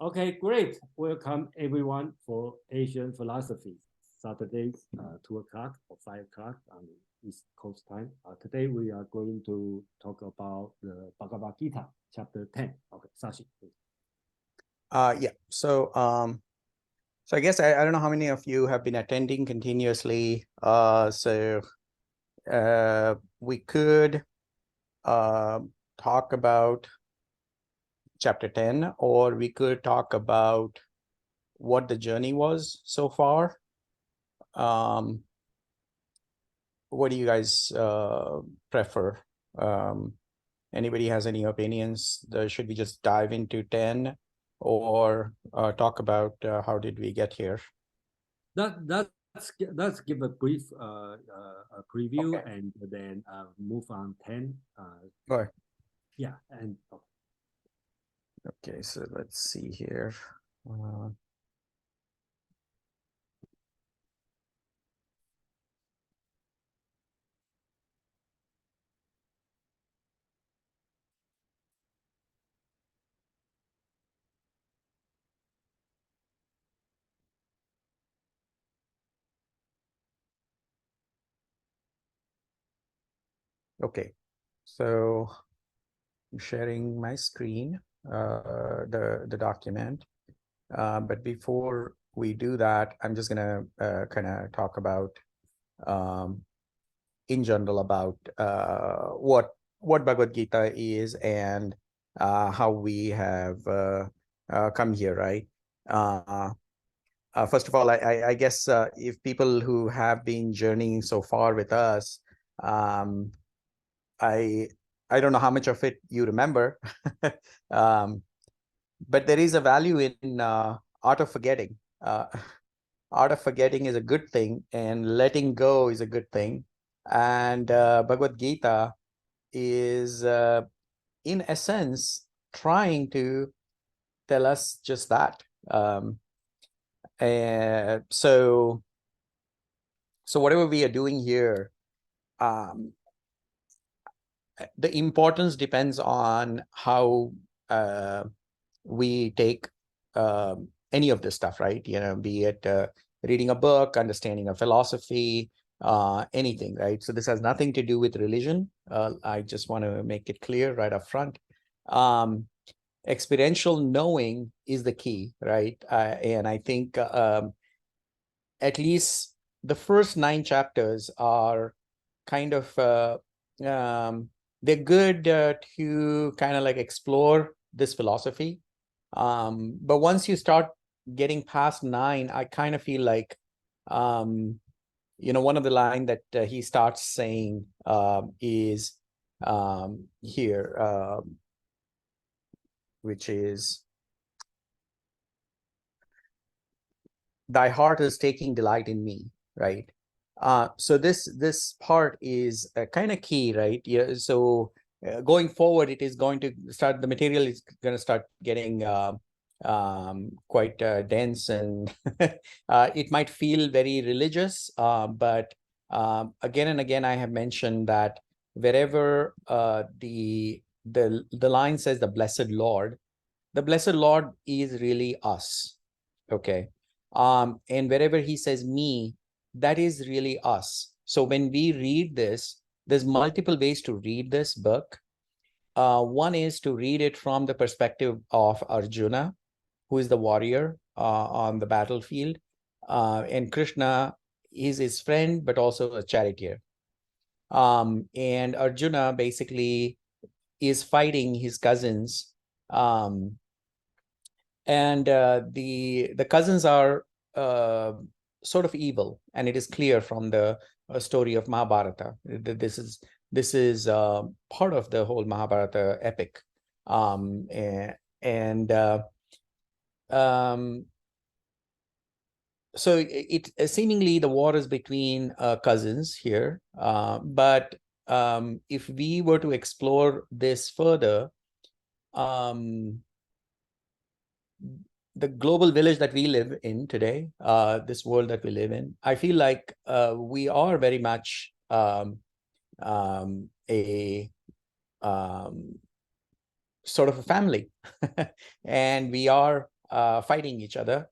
Okay, great. Welcome everyone for Asian philosophy. Saturday, 2 o'clock or 5 o'clock on East Coast time. Today we are going to talk about the Bhagavad Gita, chapter 10. Okay, Sashi, please. Yeah. So I guess I don't know how many of you have been attending continuously. We could talk about chapter 10, or we could talk about what the journey was so far. What do you guys prefer? Anybody has any opinions? Should we just dive into 10 or talk about how did we get here? Let's give a brief preview, Okay. and then move on 10. Go ahead. Yeah, and Okay, so let's see here. Okay, so I'm sharing my screen, the document. But before we do that, I'm just gonna kind of talk about in general about what Bhagavad Gita is and how we have come here, right? First of all, I guess if people who have been journeying so far with us, I don't know how much of it you remember, but there is a value in art of forgetting. Art of forgetting is a good thing, and letting go is a good thing. And Bhagavad Gita is, in essence, trying to tell us just that. So whatever we are doing here, the importance depends on how we take any of this stuff, right? Be it reading a book, understanding a philosophy, anything, right? So this has nothing to do with religion. I just want to make it clear right up front. Experiential knowing is the key, right? And I think at least the first 9 chapters are kind of they're good to kind of like explore this philosophy. But once you start getting past 9, I kind of feel like one of the line that he starts saying is here, which is, thy heart is taking delight in me, right? So this part is kind of key, right? Yeah. So going forward, it is going to start. The material is going to start getting quite dense, and it might feel very religious. But again and again, I have mentioned that wherever the line says the blessed Lord is really us. Okay. And wherever he says me, that is really us. So when we read this, there's multiple ways to read this book. One is to read it from the perspective of Arjuna, who is the warrior on the battlefield. And Krishna is his friend, but also a charioteer. And Arjuna basically is fighting his cousins. And the cousins are sort of evil, and it is clear from the story of Mahabharata that this is part of the whole Mahabharata epic. So it seemingly the war is between cousins here, but if we were to explore this further, the global village that we live in today, this world that we live in, I feel like we are very much a sort of a family, and we are fighting each other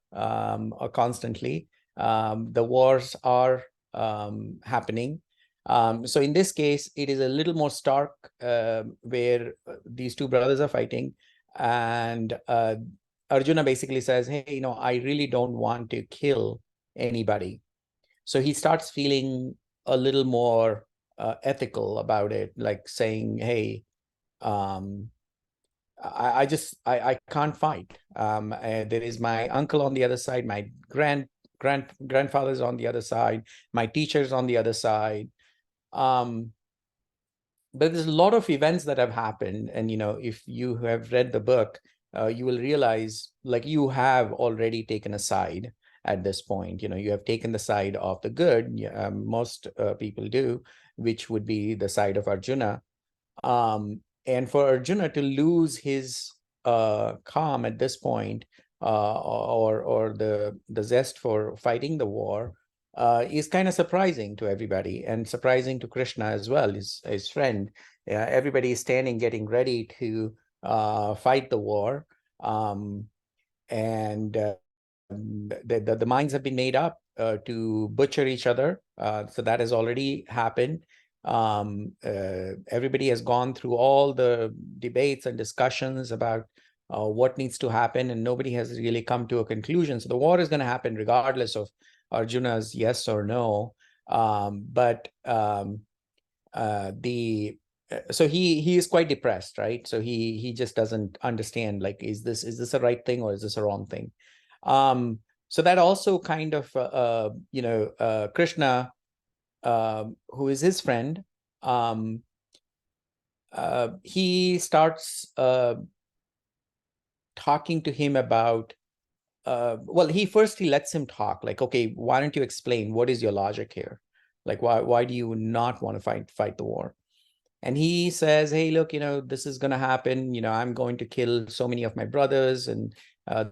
constantly. The wars are happening. So in this case, it is a little more stark, where these two brothers are fighting, and Arjuna basically says, hey, I really don't want to kill anybody. So he starts feeling a little more ethical about it, like saying, hey, um, I can't fight. There is my uncle on the other side, my grandfather's on the other side, my teacher's on the other side. But there's a lot of events that have happened, and if you have read the book, you will realize, like, you have already taken a side at this point. You have taken the side of the good. Most people do, which would be the side of Arjuna. And for Arjuna to lose his calm at this point, or the zest for fighting the war, is kind of surprising to everybody, and surprising to Krishna as well, his friend. Everybody is standing, getting ready to fight the war, and the minds have been made up to butcher each other. So that has already happened. Everybody has gone through all the debates and discussions about what needs to happen, and nobody has really come to a conclusion. So the war is going to happen regardless of Arjuna's yes or no. So he is quite depressed, right? So he just doesn't understand, like, is this a right thing or is this a wrong thing? So that also kind of Krishna, who is his friend, he starts talking to him about, well, he lets him talk, like, okay, why don't you explain, what is your logic here? Like, why do you not want to fight the war? And he says, hey, look, this is going to happen. I'm going to kill so many of my brothers, and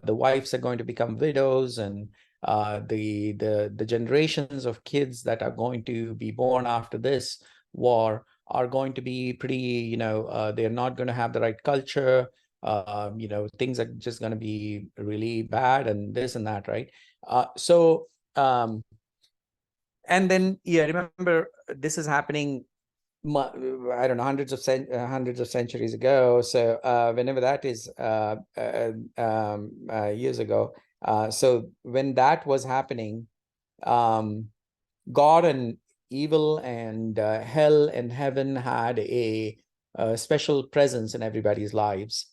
the wives are going to become widows, and the generations of kids that are going to be born after this war are going to be pretty, they're not going to have the right culture. Things are just going to be really bad, and this and that, right? And then, yeah, remember, this is happening, I don't know, hundreds of centuries ago. So whenever that is, years ago. So when that was happening, God and evil and hell and heaven had a special presence in everybody's lives.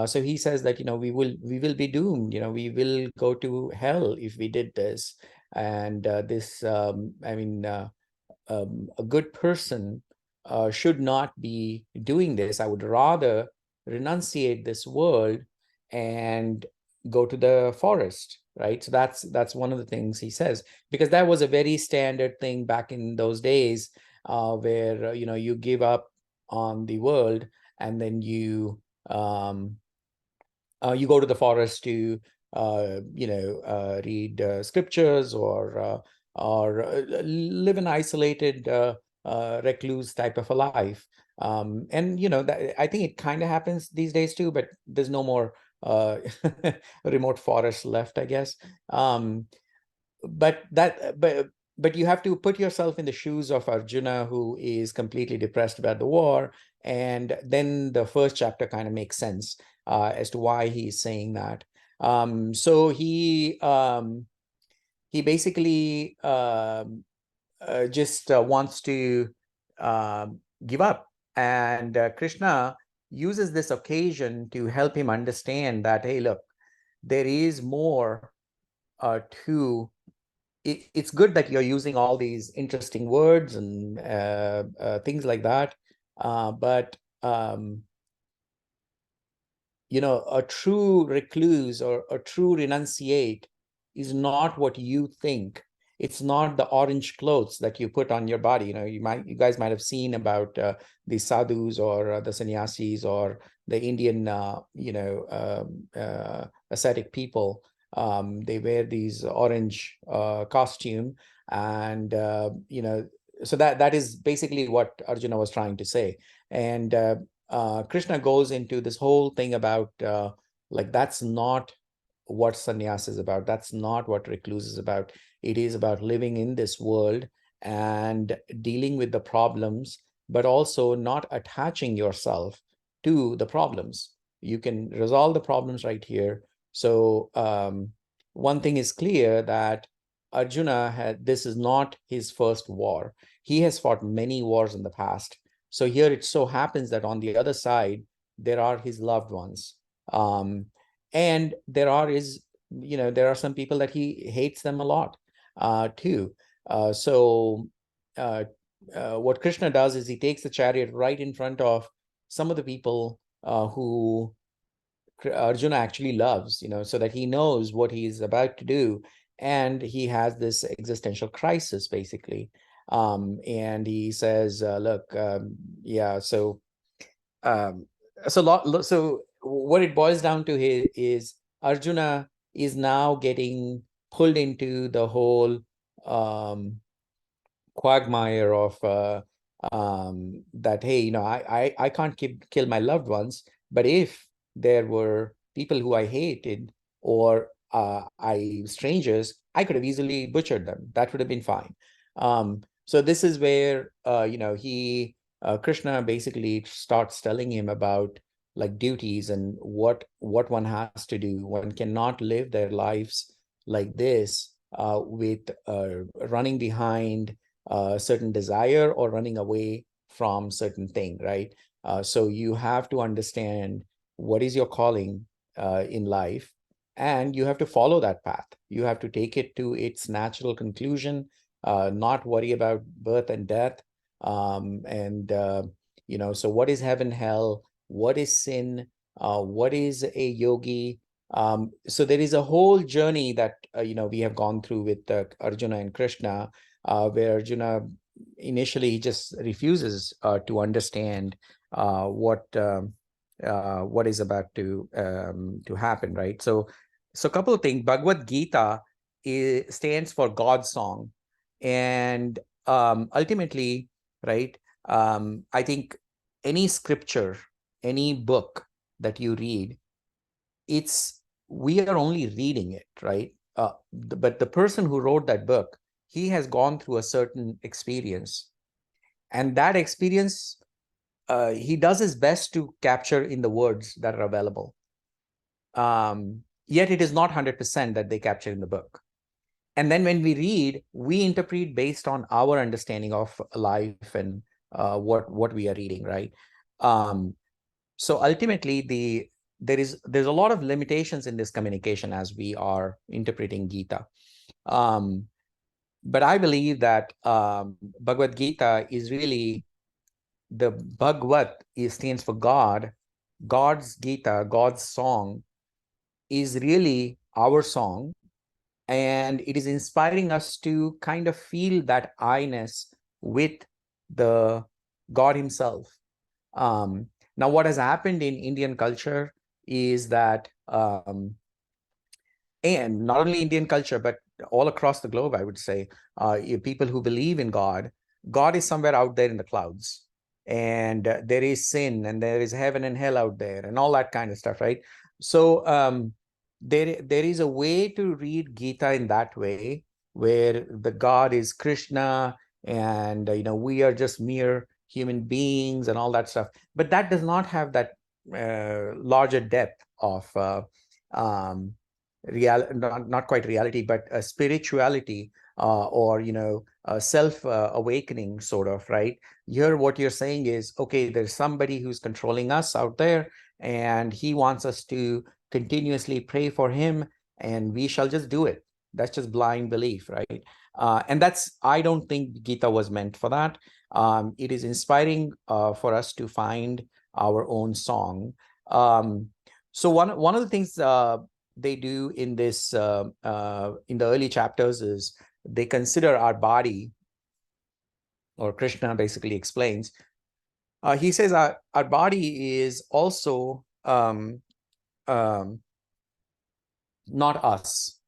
So he says that we will be doomed. We will go to hell if we did this. And a good person should not be doing this. I would rather renunciate this world and go to the forest, right? So that's one of the things he says, because that was a very standard thing back in those days, where you give up on the world, and then you go to the forest to read scriptures, or live an isolated recluse type of a life. And that, I think it kind of happens these days too, but there's no more remote forests left, I guess. But you have to put yourself in the shoes of Arjuna, who is completely depressed about the war, and then the first chapter kind of makes sense as to why he's saying that. So he basically just wants to give up, and Krishna uses this occasion to help him understand that, hey, look, there is more to it's good that you're using all these interesting words and things like that, but a true recluse or a true renunciate is not what you think. It's not the orange clothes that you put on your body. You guys might have seen about the sadhus, or the sannyasis, or the Indian ascetic people. They wear these orange costume, and so that is basically what Arjuna was trying to say. And Krishna goes into this whole thing about like that's not what sannyas is about. That's not what recluse is about. It is about living in this world and dealing with the problems, but also not attaching yourself to the problems. You can resolve the problems right here. So one thing is clear, that Arjuna had, this is not his first war. He has fought many wars in the past. So here it so happens that on the other side, there are his loved ones. And there are there are some people that he hates them a lot too. What Krishna does is he takes the chariot right in front of some of the people who Arjuna actually loves, so that he knows what he's about to do. And he has this existential crisis, basically. And he says, look, yeah, so um, so what it boils down to here is Arjuna is now getting pulled into the whole quagmire of that, hey, I can't kill my loved ones, but if there were people who I hated, or strangers, I could have easily butchered them. That would have been fine. So this is where Krishna basically starts telling him about like duties and what one has to do. One cannot live their lives like this with running behind certain desire or running away from certain thing, right? So you have to understand what is your calling in life, and you have to follow that path. You have to take it to its natural conclusion, not worry about birth and death. So what is heaven, hell? What is sin? What is a yogi? So there is a whole journey that we have gone through with Arjuna and Krishna, where Arjuna initially just refuses to understand what is about to happen, right? So a couple of things. Bhagavad Gita stands for God's song, and ultimately, right? I think any scripture, any book that you read, we are only reading it, right? But the person who wrote that book, he has gone through a certain experience, and that experience he does his best to capture in the words that are available. Yet it is not 100% that they capture in the book. And then when we read, we interpret based on our understanding of life and what we are reading, right? So ultimately, there's a lot of limitations in this communication as we are interpreting Gita. But I believe that Bhagavad Gita is really, the Bhagavad stands for God. God's Gita, God's song, is really our song. And it is inspiring us to kind of feel that I-ness with the God himself. Now, what has happened in Indian culture is that, and not only Indian culture, but all across the globe, I would say, people who believe in God, God is somewhere out there in the clouds. And there is sin, and there is heaven and hell out there, and all that kind of stuff, right? So there is a way to read Gita in that way, where the God is Krishna, and we are just mere human beings and all that stuff. But that does not have that larger depth of not quite reality, but spirituality, or self awakening, sort of, right? Here what you're saying is, okay, there's somebody who's controlling us out there, and he wants us to continuously pray for him, and we shall just do it. That's just blind belief, right? And I don't think Gita was meant for that. It is inspiring for us to find our own song. So one of the things they do in this in the early chapters is they consider our body, or Krishna basically explains. He says our body is also not us.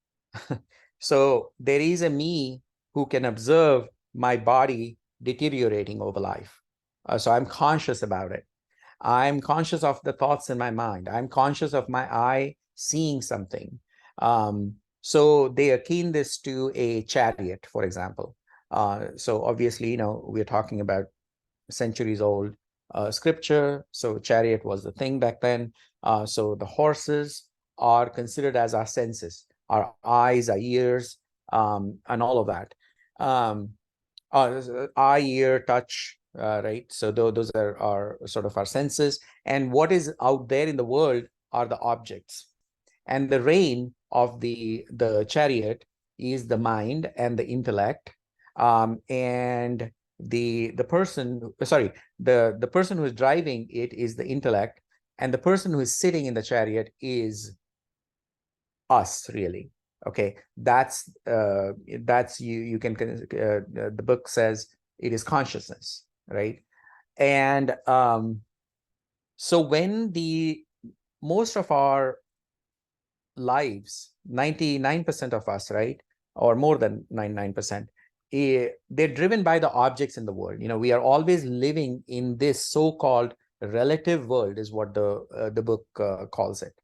So there is a me who can observe my body deteriorating over life. So I'm conscious about it. I'm conscious of the thoughts in my mind. I'm conscious of my eye seeing something. So they akin this to a chariot, for example. So obviously, we're talking about centuries old scripture. So chariot was the thing back then. So the horses are considered as our senses, our eyes, our ears, and all of that. Eye, ear, touch, right? So those are sort of our senses. And what is out there in the world are the objects. And the rein of the chariot is the mind and the intellect. And the person, sorry, the person who is driving it is the intellect, and the person who is sitting in the chariot is us, really. Okay, that's you can the book says it is consciousness, right? And so when the most of our lives, 99% of us, right, or more than 99%, they're driven by the objects in the world. We are always living in this so-called relative world, is what the book calls it.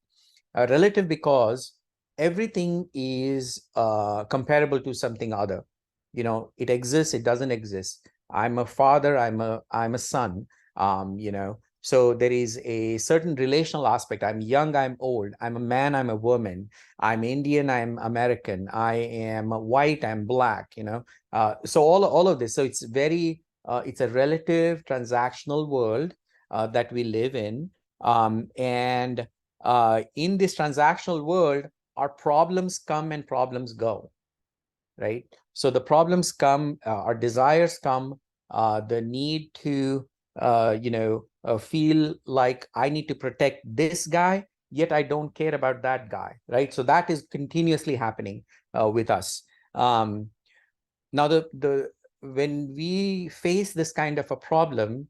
Relative because everything is comparable to something other. It exists, it doesn't exist. I'm a father, I'm a son. So there is a certain relational aspect. I'm young, I'm old, I'm a man, I'm a woman, I'm Indian, I'm American, I am white, I'm black. So all of this. So it's it's a relative transactional world that we live in. And in this transactional world, our problems come and problems go, right? So the problems come, our desires come, the need to, feel like I need to protect this guy, yet I don't care about that guy, right? So that is continuously happening with us. Now, when we face this kind of a problem,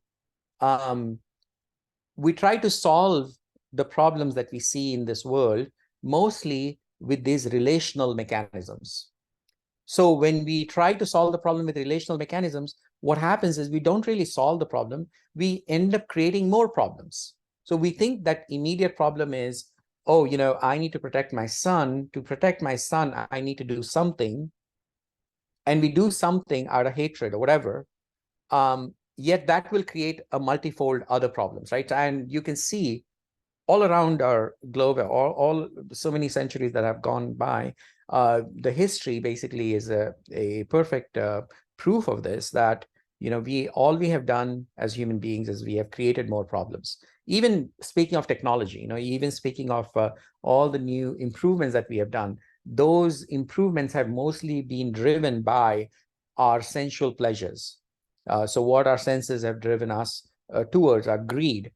we try to solve the problems that we see in this world mostly with these relational mechanisms. So when we try to solve the problem with relational mechanisms, what happens is we don't really solve the problem. We end up creating more problems. So we think that immediate problem is, oh, I need to protect my son. To protect my son, I need to do something. And we do something out of hatred or whatever. Yet that will create a multifold other problems, right? And you can see all around our globe, all so many centuries that have gone by, the history basically is a perfect proof of this, that we have done as human beings is we have created more problems. Even speaking of technology, even speaking of all the new improvements that we have done, those improvements have mostly been driven by our sensual pleasures. So what our senses have driven us towards, our greed,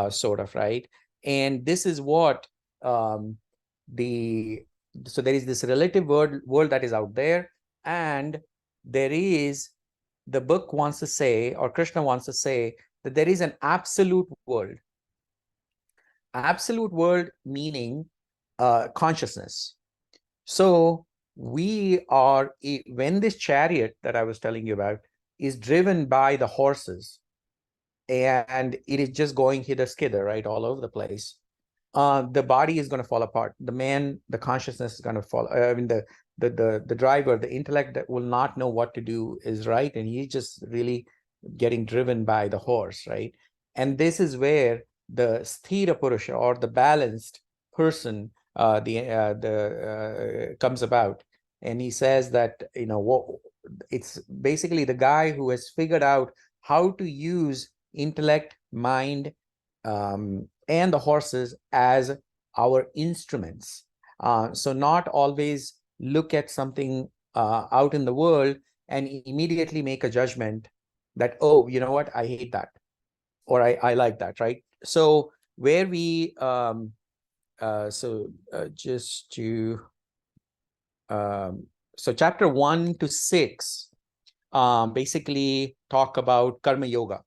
sort of, right? And this is what so there is this relative world that is out there, and there is, the book wants to say, or Krishna wants to say, that there is an absolute world. Absolute world meaning consciousness. So we are, when this chariot that I was telling you about is driven by the horses, and it is just going hither skither, right, all over the place, the body is going to fall apart. The consciousness is going to fall. I mean, the driver, the intellect that will not know what to do is right, and he's just really getting driven by the horse, right? And this is where the sthira purusha, or the balanced person, comes about. And he says that it's basically the guy who has figured out how to use intellect, mind, and the horses as our instruments. So not always look at something out in the world and immediately make a judgment that, oh, you know what, I hate that, or I like that, right? So where we, just to, so chapter 1 to 6 basically talk about karma yoga.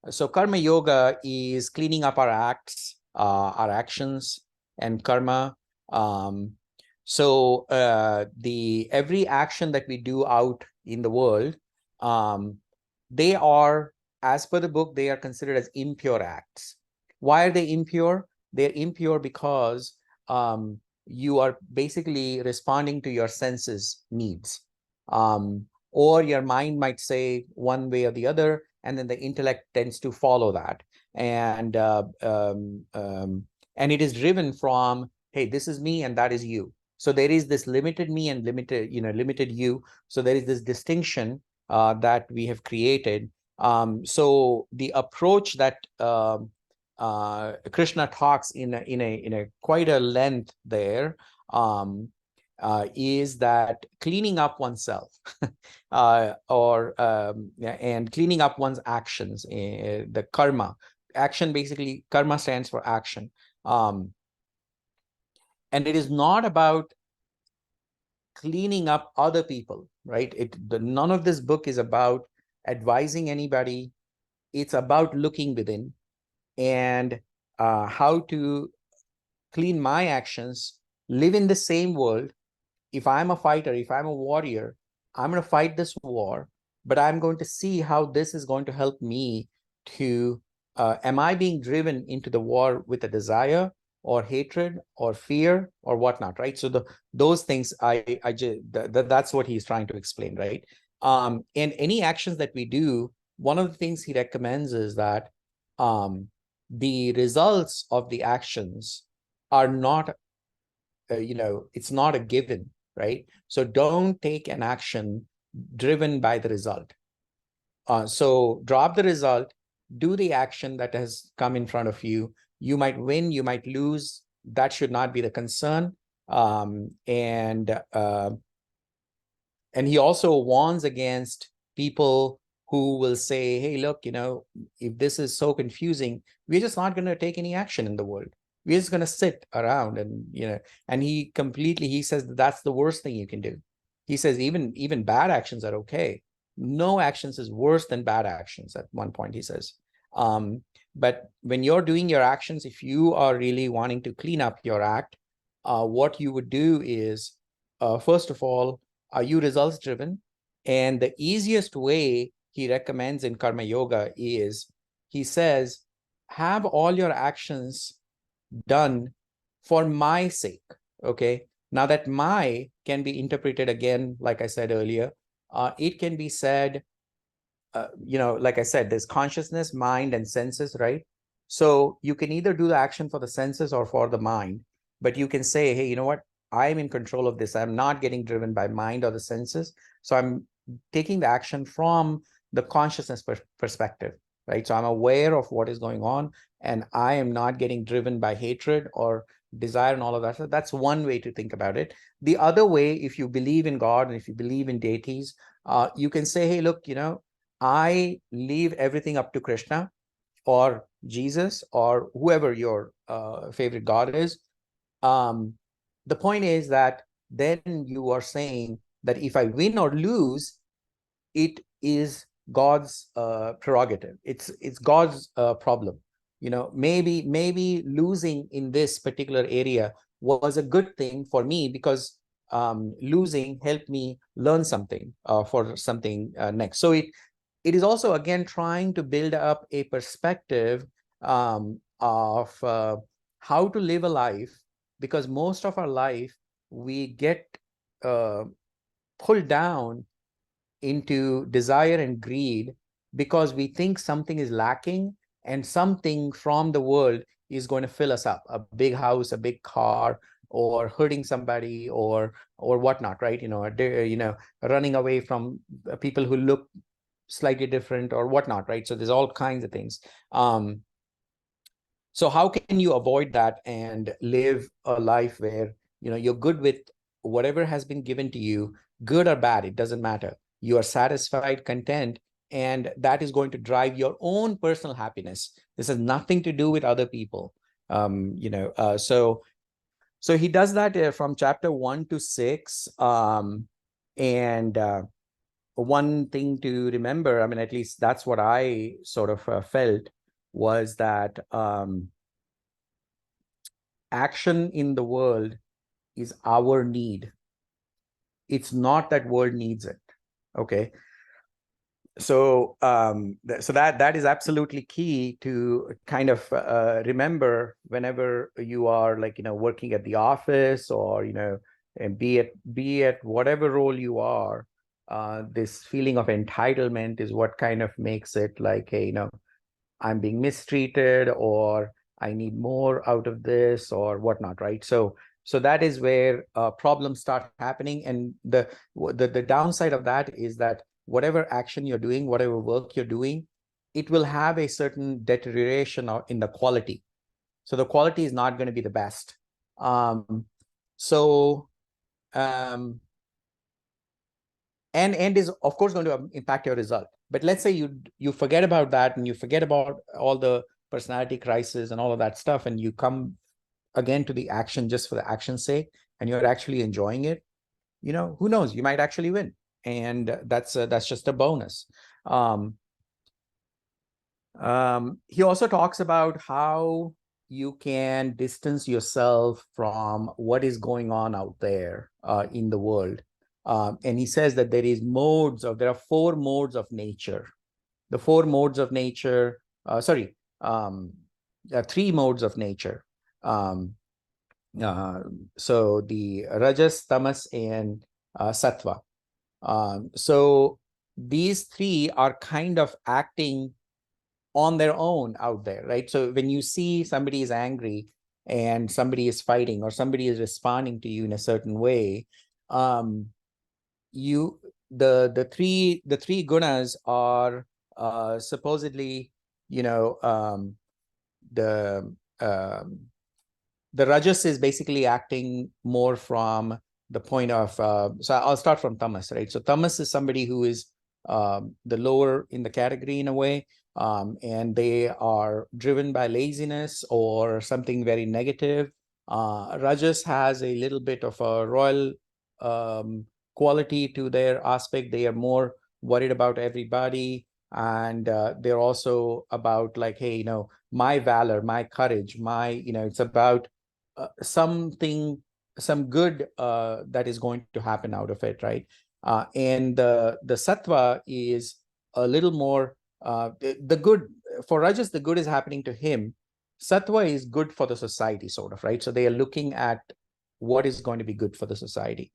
So karma yoga is cleaning up our acts, our actions, and karma. So every action that we do out in the world, they are as per the book, they are considered as impure acts. Why are they impure? They're impure because you are basically responding to your senses needs. Or your mind might say one way or the other, and then the intellect tends to follow that. And it is driven from, hey, this is me and that is you. So there is this limited me and limited you. So there is this distinction that we have created. So the approach that Krishna talks in a quite a length there is that cleaning up oneself and cleaning up one's actions, the karma. Action, basically, karma stands for action. And it is not about cleaning up other people, right? None of this book is about advising anybody. It's about looking within and how to clean my actions, live in the same world. If I'm a fighter, if I'm a warrior, I'm going to fight this war, but I'm going to see how this is going to help me to, am I being driven into the war with a desire or hatred or fear or whatnot, right? So those things, that's what he's trying to explain, right? And any actions that we do, one of the things he recommends is that the results of the actions are not, it's not a given, right? So don't take an action driven by the result. So drop the result, do the action that has come in front of you. You might win, you might lose. That should not be the concern. And he also warns against people who will say, hey, look, if this is so confusing, we're just not going to take any action in the world. We're just going to sit around and, and he says that's the worst thing you can do. He says even bad actions are okay. No actions is worse than bad actions at one point, he says. But when you're doing your actions, if you are really wanting to clean up your act, what you would do is, first of all, are you results driven? And the easiest way he recommends in Karma Yoga is, he says, have all your actions done for my sake. Okay. Now that my can be interpreted again, like I said earlier, it can be said, like I said, there's consciousness, mind, and senses, right? So you can either do the action for the senses or for the mind, but you can say, hey, you know what? I'm in control of this. I'm not getting driven by mind or the senses. So I'm taking the action from the consciousness perspective, right? So I'm aware of what is going on, and I am not getting driven by hatred or desire and all of that. So that's one way to think about it. The other way, if you believe in God and if you believe in deities, you can say, hey, look, I leave everything up to Krishna or Jesus or whoever your favorite God is. The point is that then you are saying that if I win or lose, it is God's prerogative. It's God's problem. Maybe losing in this particular area was a good thing for me because losing helped me learn something for something next. So it is also, again, trying to build up a perspective of how to live a life, because most of our life we get pulled down into desire and greed because we think something is lacking and something from the world is going to fill us up, a big house, a big car, or hurting somebody or whatnot, right? Running away from people who look slightly different or whatnot, right? So there's all kinds of things. So how can you avoid that and live a life where you're good with whatever has been given to you, good or bad, it doesn't matter. You are satisfied, content, and that is going to drive your own personal happiness. This has nothing to do with other people. So he does that from chapter 1 to 6. And one thing to remember, I mean, at least that's what I sort of felt, was that action in the world is our need. It's not that world needs it. Okay. so that is absolutely key to kind of remember whenever you are, like, working at the office, or and be at whatever role you are. This feeling of entitlement is what kind of makes it like, hey, I'm being mistreated, or I need more out of this, or whatnot, right? So that is where problems start happening. And the downside of that is that whatever action you're doing, whatever work you're doing, it will have a certain deterioration in the quality. So the quality is not going to be the best. So um, and is of course going to impact your result. But let's say you forget about that, and you forget about all the personality crisis and all of that stuff, and you come again to the action just for the action's sake, and you're actually enjoying it. Who knows, you might actually win. And that's just a bonus. He also talks about how you can distance yourself from what is going on out there in the world. And he says that there are 4 modes of nature. The 4 modes of nature, 3 modes of nature. So the Rajas, Tamas, and Sattva. So these 3 are kind of acting on their own out there, right? So when you see somebody is angry, and somebody is fighting, or somebody is responding to you in a certain way, the three gunas are supposedly, the the rajas is basically acting more from the point of so I'll start from tamas, right? So tamas is somebody who is the lower in the category in a way, and they are driven by laziness or something very negative. Rajas has a little bit of a royal quality to their aspect. They are more worried about everybody, and they're also about, like, hey, my valor, my courage, it's about some good that is going to happen out of it, right? And the sattva is a little more the good. For Rajas, the good is happening to him. Sattva is good for the society, sort of, right? So they are looking at what is going to be good for the society.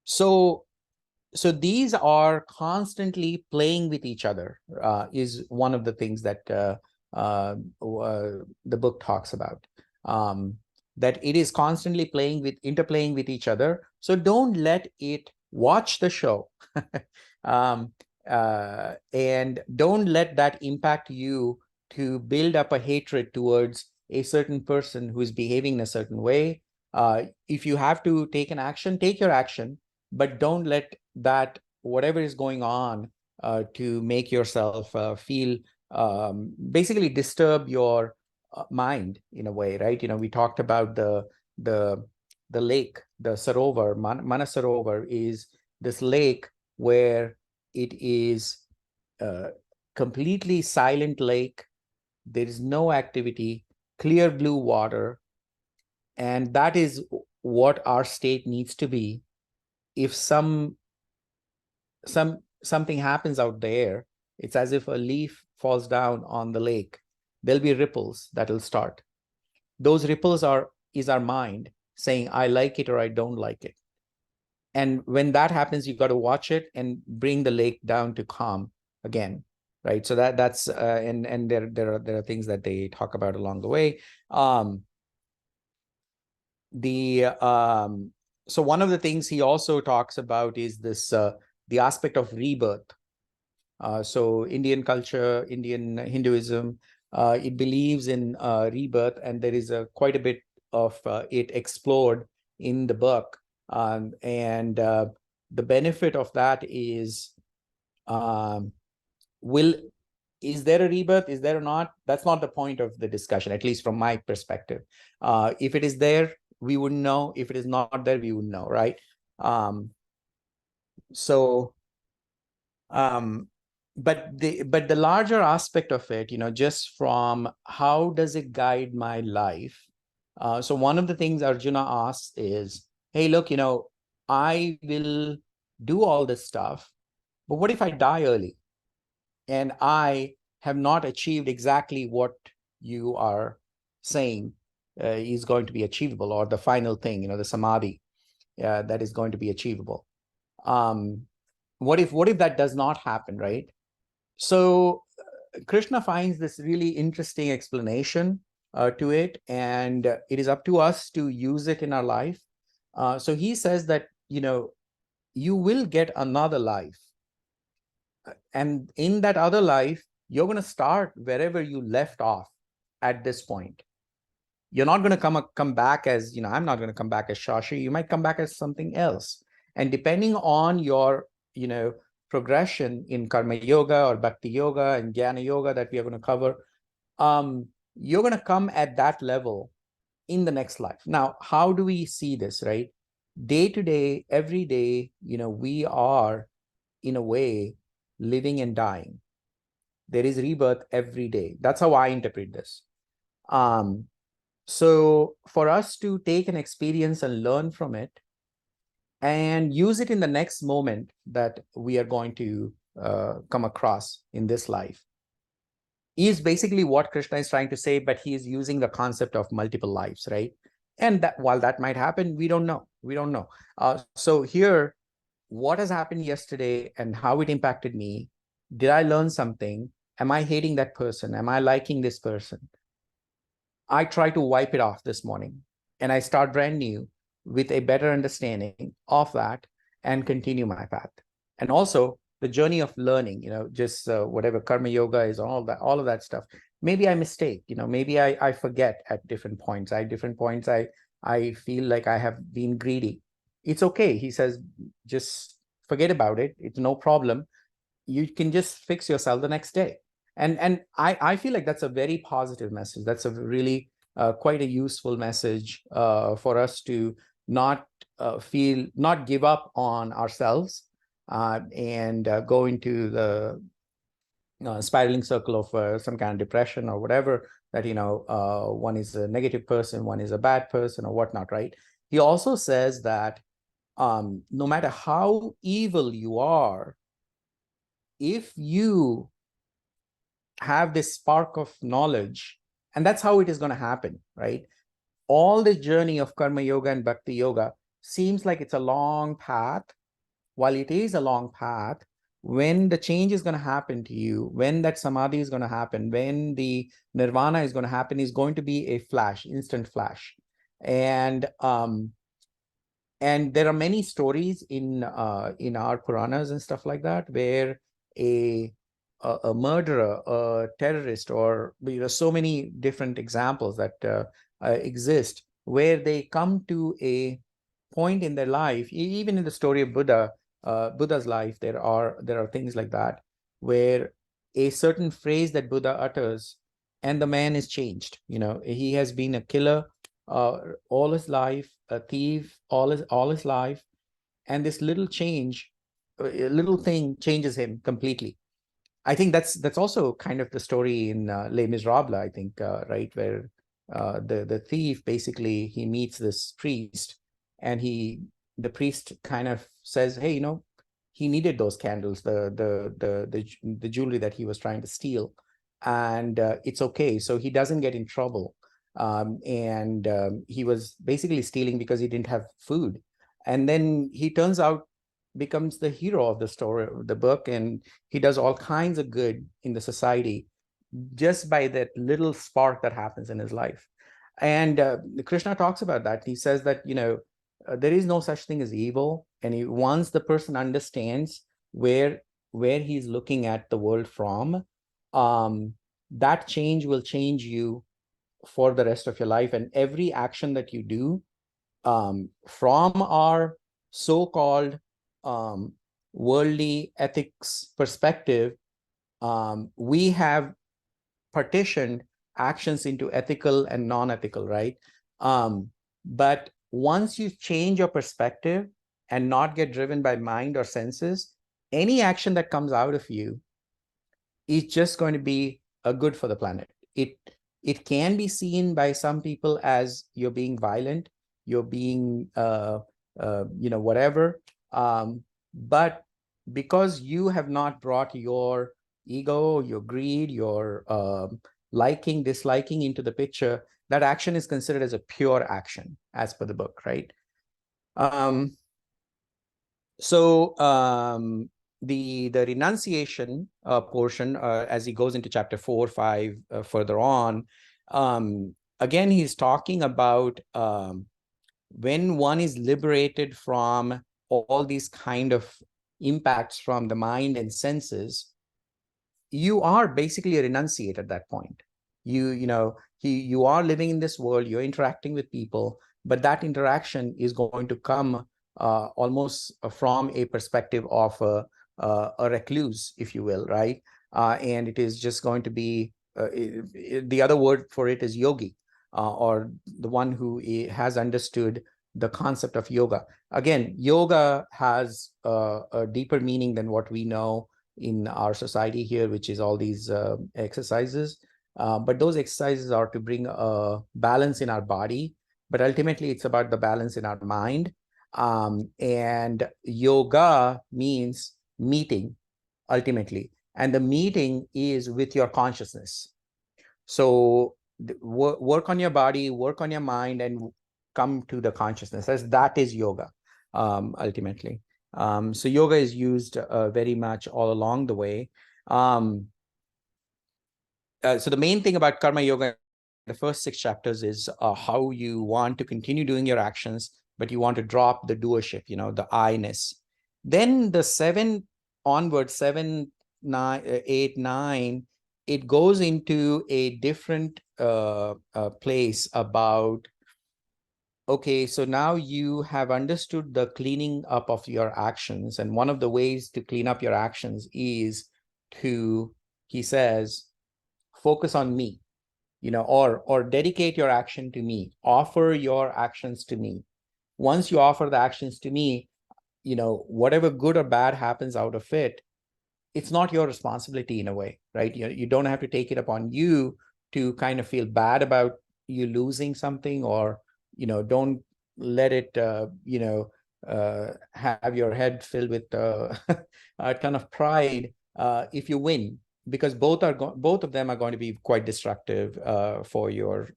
So these are constantly playing with each other, is one of the things that the book talks about. That it is constantly interplaying with each other. So don't let it watch the show. And don't let that impact you to build up a hatred towards a certain person who is behaving in a certain way. If you have to take an action, take your action, but don't let that, whatever is going on, to make yourself feel, basically disturb your mind in a way, right? We talked about the lake, the Sarovar, Manasarovar is this lake where it is a completely silent lake. There is no activity, clear blue water, and that is what our state needs to be. If something happens out there, it's as if a leaf falls down on the lake. There'll be ripples that will start. Those ripples is our mind saying, I like it or I don't like it. And when that happens, you've got to watch it and bring the lake down to calm again, right? So that's and there are things that they talk about along the way. So one of the things he also talks about is this the aspect of rebirth. So Indian culture, Indian Hinduism, it believes in rebirth, and there is quite a bit of it explored in the book. And the benefit of that is, is there a rebirth? Is there or not? That's not the point of the discussion, at least from my perspective. If it is there, we wouldn't know. If it is not there, we wouldn't know, right? But the larger aspect of it, just from how does it guide my life? So one of the things Arjuna asks is, hey, look, I will do all this stuff, But what if I die early and I have not achieved exactly what you are saying is going to be achievable, or the final thing, the samadhi that is going to be achievable? What if that does not happen, right? So Krishna finds this really interesting explanation to it, and it is up to us to use it in our life. So he says that, you will get another life. And in that other life, you're going to start wherever you left off at this point. You're not going to come back as, I'm not going to come back as Shashi. You might come back as something else. And depending on your, progression in karma yoga or bhakti yoga and jnana yoga that we are going to cover, you're going to come at that level in the next life. Now, how do we see this, right? Day to day, every day, we are, in a way, living and dying. There is rebirth every day. That's how I interpret this. So for us to take an experience and learn from it and use it in the next moment that we are going to come across in this life is basically what Krishna is trying to say, but he is using the concept of multiple lives, right? And that while that might happen, we don't know. We don't know. So here, what has happened yesterday and how it impacted me? Did I learn something? Am I hating that person? Am I liking this person? I try to wipe it off this morning and I start brand new with a better understanding of that and continue my path. And also the journey of learning, just whatever karma yoga is, all of that stuff. Maybe I mistake, maybe I forget at different points. I feel like I have been greedy. It's okay. He says, just forget about it. It's no problem. You can just fix yourself the next day. And I feel like that's a very positive message. That's a really quite a useful message for us to not give up on ourselves and go into the spiraling circle of some kind of depression or whatever, that one is a negative person, one is a bad person or whatnot, right? He also says that no matter how evil you are, if you have this spark of knowledge, and that's how it is going to happen, right? All the journey of karma yoga and bhakti yoga seems like it's a long path. While it is a long path, when the change is going to happen to you, when that samadhi is going to happen, when the nirvana is going to happen, is going to be a flash, instant flash. And there are many stories in our Puranas and stuff like that, where a murderer, a terrorist, or so many different examples that exist, where they come to a point in their life. Even in the story of Buddha's life, there are things like that, where a certain phrase that Buddha utters, and the man is changed. He has been a killer all his life, a thief all his life, and this little change, a little thing changes him completely. I think that's also kind of the story in Les Miserables, I think, right, where the thief, basically, he meets this priest, and the priest kind of says, hey, he needed those candles, the jewelry that he was trying to steal, and it's okay, so he doesn't get in trouble. And he was basically stealing because he didn't have food, and then he turns out becomes the hero of the story, the book, and he does all kinds of good in the society just by that little spark that happens in his life. And Krishna talks about that. He says that there is no such thing as evil, and once the person understands where he's looking at the world from, that change will change you for the rest of your life. And every action that you do, from our so-called worldly ethics perspective, we have partitioned actions into ethical and non-ethical, right? But once you change your perspective and not get driven by mind or senses, any action that comes out of you is just going to be a good for the planet. It can be seen by some people as you're being violent, you're being whatever, but because you have not brought your ego, your greed, your liking, disliking into the picture, that action is considered as a pure action as per the book, right? The renunciation portion, as he goes into chapter 4, 5 further on, again, he's talking about when one is liberated from all these kind of impacts from the mind and senses, you are basically a renunciate at that point. You are living in this world, you're interacting with people, but that interaction is going to come almost from a perspective of a recluse, if you will, right? And it is just going to be, the other word for it is yogi, or the one who has understood the concept of yoga. Again, yoga has a deeper meaning than what we know in our society here, which is all these exercises. But those exercises are to bring a balance in our body, but ultimately it's about the balance in our mind. And yoga means meeting, ultimately. And the meeting is with your consciousness. So work on your body, work on your mind, and come to the consciousness. That is yoga, ultimately. So yoga is used very much all along the way. So the main thing about karma yoga, the first 6 chapters, is how you want to continue doing your actions, but you want to drop the doership, the I-ness. Then the 7 onwards, 7, 9, 8, 9, it goes into a different place about, okay, so now you have understood the cleaning up of your actions. And one of the ways to clean up your actions is to, he says, focus on me, or dedicate your action to me, offer your actions to me. Once you offer the actions to me, whatever good or bad happens out of it, it's not your responsibility in a way, right? You don't have to take it upon you to kind of feel bad about you losing something, or, don't let it, have your head filled with a ton of pride if you win, because both of them are going to be quite destructive for your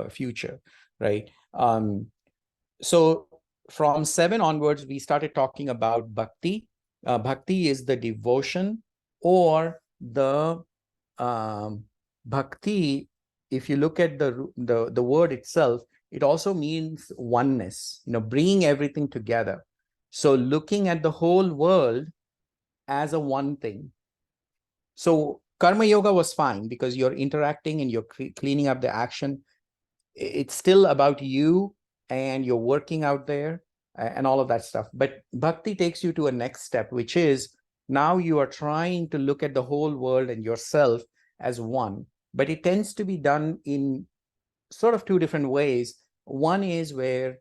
future, right? So from 7 onwards, we started talking about bhakti. Bhakti is the devotion, or the bhakti. If you look at the word itself, it also means oneness, bringing everything together. So looking at the whole world as a one thing. So karma yoga was fine because you're interacting and you're cleaning up the action. It's still about you and you're working out there and all of that stuff. But bhakti takes you to a next step, which is now you are trying to look at the whole world and yourself as one. But it tends to be done in sort of 2 different ways. One is where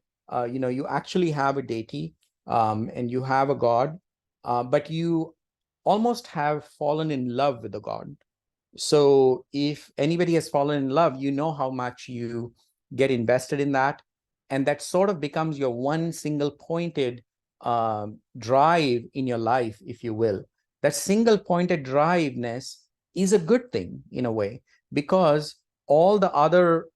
you actually have a deity, and you have a god, but you almost have fallen in love with the god. So if anybody has fallen in love, how much you get invested in that. And that sort of becomes your one single pointed drive in your life, if you will. That single pointed driveness is a good thing in a way, because all the other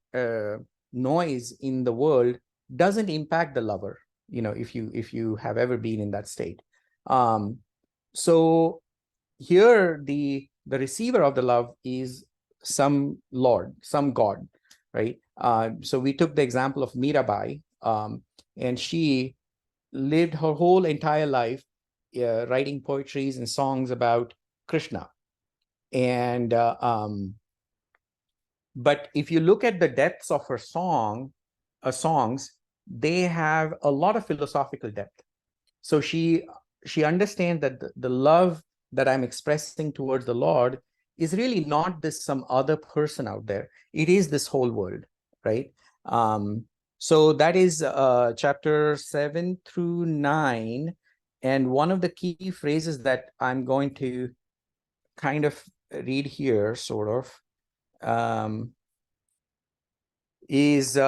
noise in the world doesn't impact the lover, if you have ever been in that state. So here the receiver of the love is some lord, some god, right? So we took the example of Mirabai, and she lived her whole entire life writing poetries and songs about Krishna. And but if you look at the depths of her songs, they have a lot of philosophical depth. So she understands that the love that I'm expressing towards the Lord is really not this some other person out there. It is this whole world, right? So that is chapter 7 through 9. And one of the key phrases that I'm going to kind of read here, sort of, is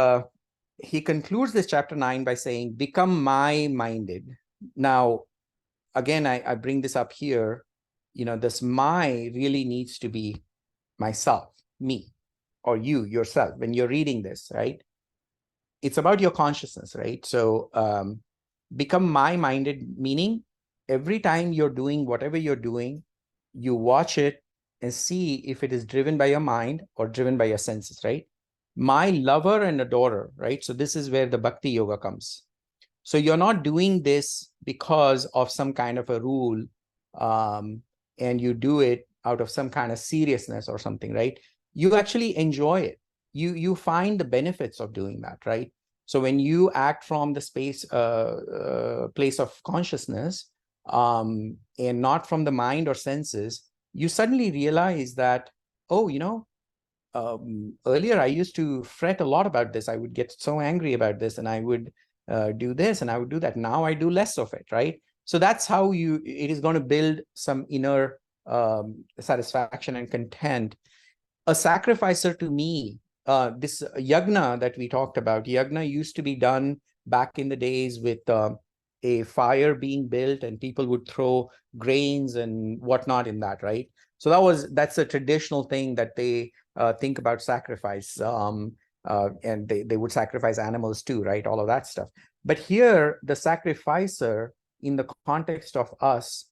he concludes this chapter 9 by saying, become my minded. Now, again, I bring this up here, this my really needs to be myself, me, or you, yourself, when you're reading this, right? It's about your consciousness, right? So become my-minded, meaning every time you're doing whatever you're doing, you watch it and see if it is driven by your mind or driven by your senses, right? My lover and adorer, right? So this is where the bhakti yoga comes. So you're not doing this because of some kind of a rule, and you do it out of some kind of seriousness or something, right? You actually enjoy it. You find the benefits of doing that, right? So when you act from the place of consciousness, and not from the mind or senses, you suddenly realize that, oh, earlier I used to fret a lot about this. I would get so angry about this, and I would do this and I would do that. Now I do less of it, right? So that's how it is going to build some inner satisfaction and content. A sacrificer to me, this yagna that we talked about, yagna used to be done back in the days with a fire being built, and people would throw grains and whatnot in that, right? So that's a traditional thing that they think about sacrifice, and they would sacrifice animals too, right? All of that stuff. But here, the sacrificer, in the context of us,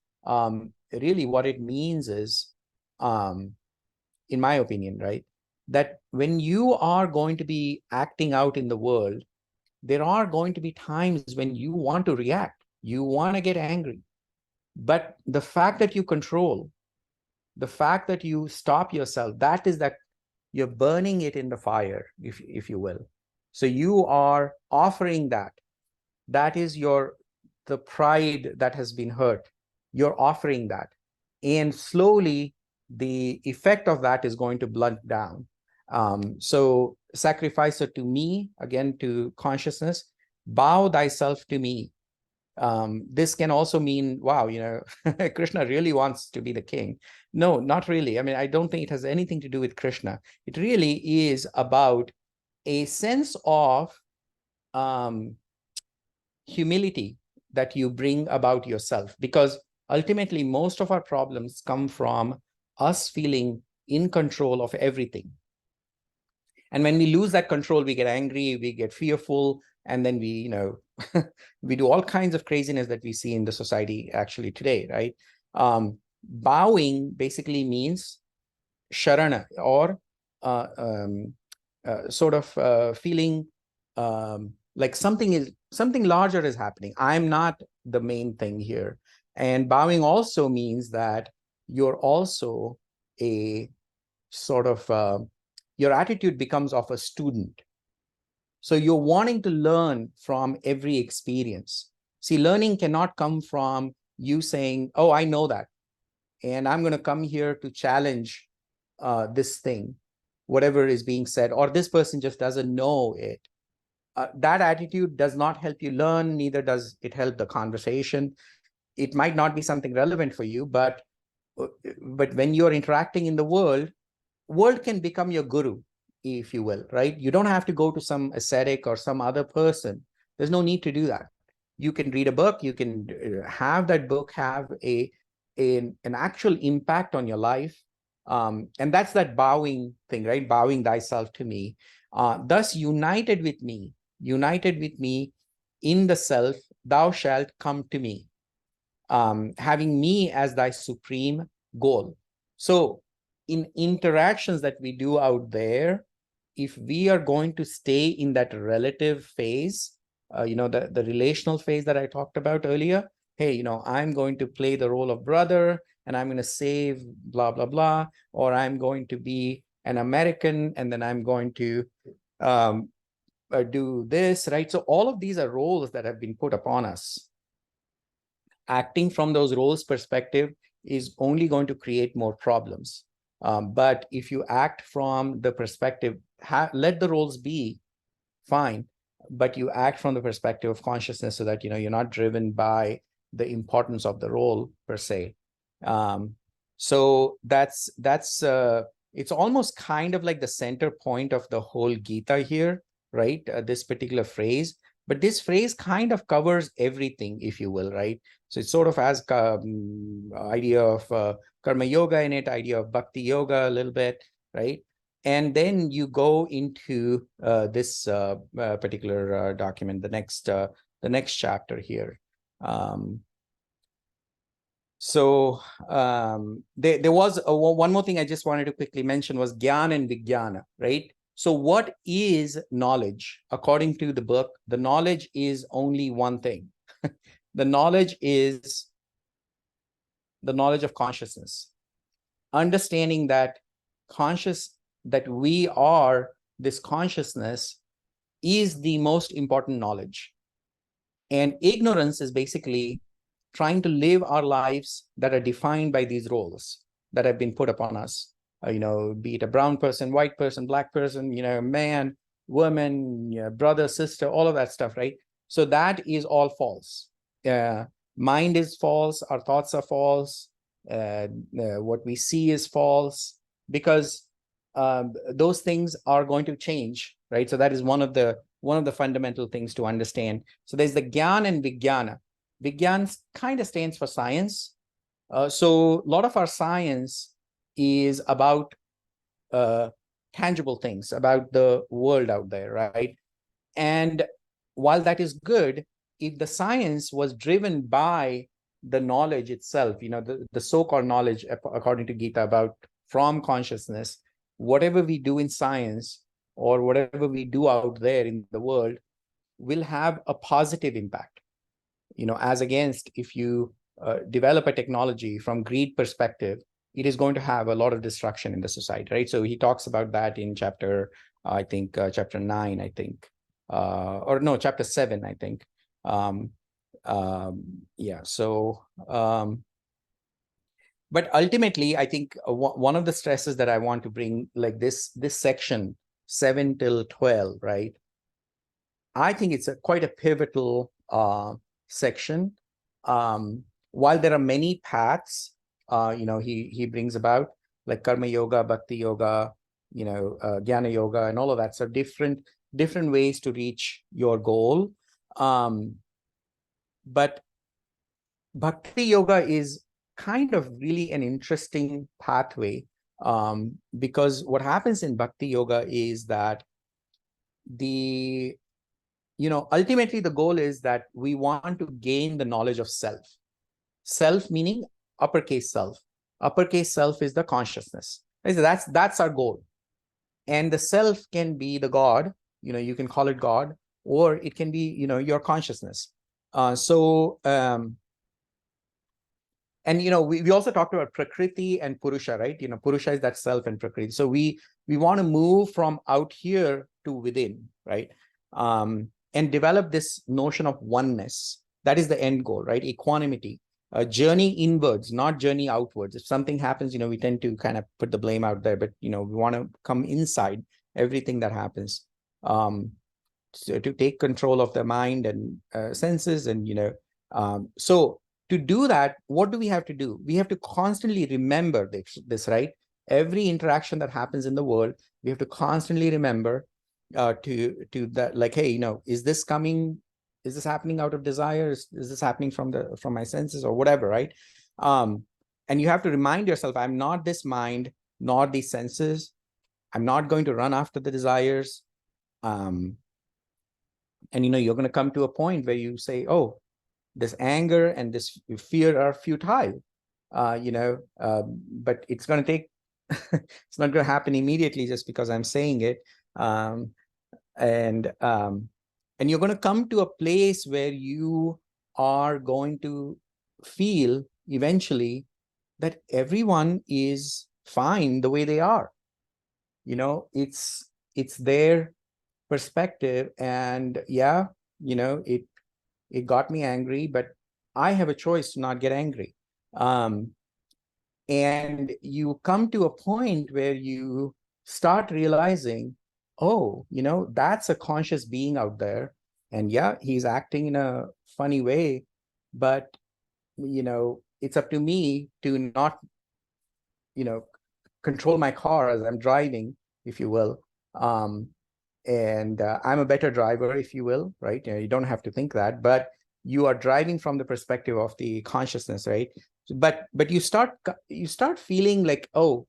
really what it means is, in my opinion, right, that when you are going to be acting out in the world, there are going to be times when you want to react, you want to get angry. But the fact that you control, the fact that you stop yourself, that is that you're burning it in the fire, if you will. So you are offering that. That is the pride that has been hurt. You're offering that. And slowly, the effect of that is going to blunt down. So sacrificer to me, again, to consciousness, bow thyself to me. This can also mean, wow, Krishna really wants to be the king. No, not really. I mean, I don't think it has anything to do with Krishna. It really is about a sense of humility that you bring about yourself, because ultimately most of our problems come from us feeling in control of everything. And when we lose that control, we get angry, we get fearful, and then we we do all kinds of craziness that we see in the society actually today, right? Bowing basically means sharana, or sort of feeling like something larger is happening. I'm not the main thing here. And bowing also means that you're also a sort of your attitude becomes of a student. So you're wanting to learn from every experience. See, learning cannot come from you saying, oh, I know that, and I'm going to come here to challenge this thing, whatever is being said, or this person just doesn't know it. That attitude does not help you learn, neither does it help the conversation. It might not be something relevant for you, but when you're interacting in the world can become your guru, if you will, right? You don't have to go to some ascetic or some other person. There's no need to do that. You can read a book, you can have that book have an actual impact on your life. And that's that bowing thing, right? Bowing thyself to me. Thus united with me in the self, thou shalt come to me, having me as thy supreme goal. So in interactions that we do out there, if we are going to stay in that relative phase, the relational phase that I talked about earlier, hey, I'm going to play the role of brother, and I'm going to save blah, blah, blah, or I'm going to be an American, and then I'm going to do this, right? So all of these are roles that have been put upon us. Acting from those roles perspective is only going to create more problems. But if you act from the perspective, let the roles be, fine, but you act from the perspective of consciousness, so that you're not driven by the importance of the role per se. So that's it's almost kind of like the center point of the whole Gita here, right? This particular phrase, But this phrase kind of covers everything, if you will, right? So it sort of has idea of karma yoga in it, idea of bhakti yoga a little bit, right? And then you go into this particular document, the next chapter here. There was one more thing I just wanted to quickly mention was Gyan and Vijnana, right? So what is knowledge? According to the book, the knowledge is only one thing. The knowledge is the knowledge of consciousness. Understanding that that we are this consciousness is the most important knowledge. And ignorance is basically trying to live our lives that are defined by these roles that have been put upon us. Be it a brown person, white person, black person, man, woman, brother, sister, all of that stuff, right? So that is all false. Mind is false. Our thoughts are false. What we see is false, because those things are going to change, right? So that is one of the fundamental things to understand. So there's the Gyan and Vijnana. Vijnana kind of stands for science. So a lot of our science is about tangible things, about the world out there, right? And while that is good, if the science was driven by the knowledge itself, the so-called knowledge, according to Gita, about from consciousness, whatever we do in science or whatever we do out there in the world will have a positive impact. As against if you develop a technology from greed perspective, it is going to have a lot of destruction in the society, right? So he talks about that in chapter 9, I think, or no, chapter 7, I think. Yeah. So, but ultimately, I think one of the stresses that I want to bring, like this section 7 till 12, right? I think it's quite a pivotal section. While there are many paths, he brings about, like karma yoga, bhakti yoga, jnana yoga, and all of that. So different ways to reach your goal. But bhakti yoga is kind of really an interesting pathway, because what happens in bhakti yoga is that ultimately the goal is that we want to gain the knowledge of self. Self meaning uppercase self. Uppercase self is the consciousness. That's our goal. And the self can be the God, you can call it God, or it can be, your consciousness. And we also talked about Prakriti and Purusha, right? Purusha is that self, and Prakriti. So we want to move from out here to within, right? And develop this notion of oneness. That is the end goal, right? Equanimity. Journey inwards, not journey outwards. If something happens, we tend to kind of put the blame out there, but we want to come inside everything that happens, so to take control of the mind and senses, and so to do that, what do we have to do? We have to constantly remember this, right? Every interaction that happens in the world, we have to constantly remember to that, like, hey, is this happening out of desire? Is this happening from my senses or whatever, right? And you have to remind yourself, I'm not this mind, not these senses. I'm not going to run after the desires. And you're going to come to a point where you say, oh, this anger and this fear are futile, but it's going to take, it's not going to happen immediately just because I'm saying it. And you're going to come to a place where you are going to feel eventually that everyone is fine the way they are. It's their perspective, and yeah, it got me angry, but I have a choice to not get angry. And you come to a point where you start realizing, oh, that's a conscious being out there. And yeah, he's acting in a funny way, but, it's up to me to not, control my car as I'm driving, if you will. and I'm a better driver, if you will, right? You don't have to think that, but you are driving from the perspective of the consciousness, right? But you start feeling like, oh,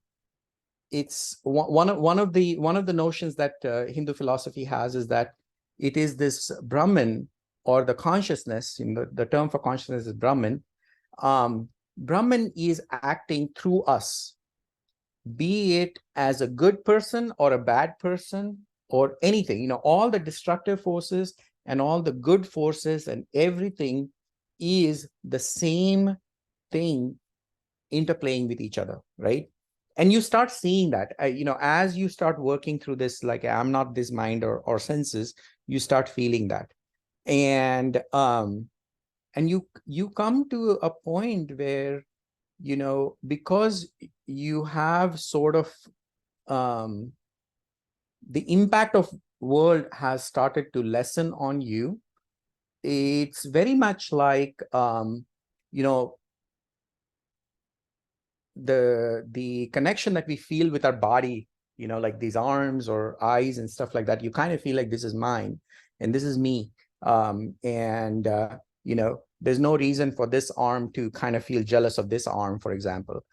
it's one of the notions that Hindu philosophy has is that it is this Brahman, or the consciousness. The term for consciousness is Brahman. Brahman is acting through us, be it as a good person or a bad person or anything. All the destructive forces and all the good forces and everything is the same thing interplaying with each other, right? And you start seeing that, as you start working through this, like, I'm not this mind or senses, you start feeling that. And you come to a point where, because you have sort of the impact of world has started to lessen on you. It's very much like the connection that we feel with our body, like these arms or eyes and stuff like that. You kind of feel like this is mine and this is me. And there's no reason for this arm to kind of feel jealous of this arm, for example.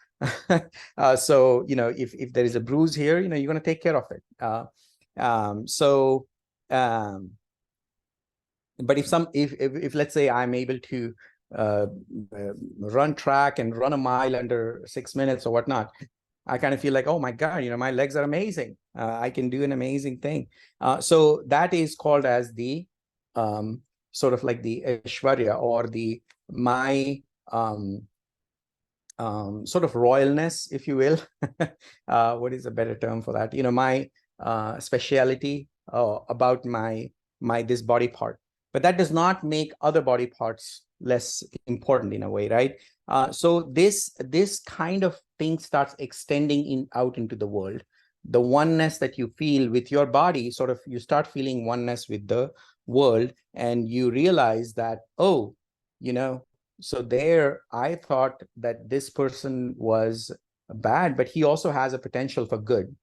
So if there is a bruise here, you're going to take care of it. But if let's say I'm able to run track and run a mile under 6 minutes or whatnot, I kind of feel like, oh my God, my legs are amazing. I can do an amazing thing. So that is called as the sort of like the Aishwarya, or my sort of royalness, if you will. What is a better term for that? My speciality about this body part. But that does not make other body parts less important in a way, right? So this kind of thing starts extending out into the world. The oneness that you feel with your body, sort of, you start feeling oneness with the world, and you realize that, oh, so there, I thought that this person was bad, but he also has a potential for good.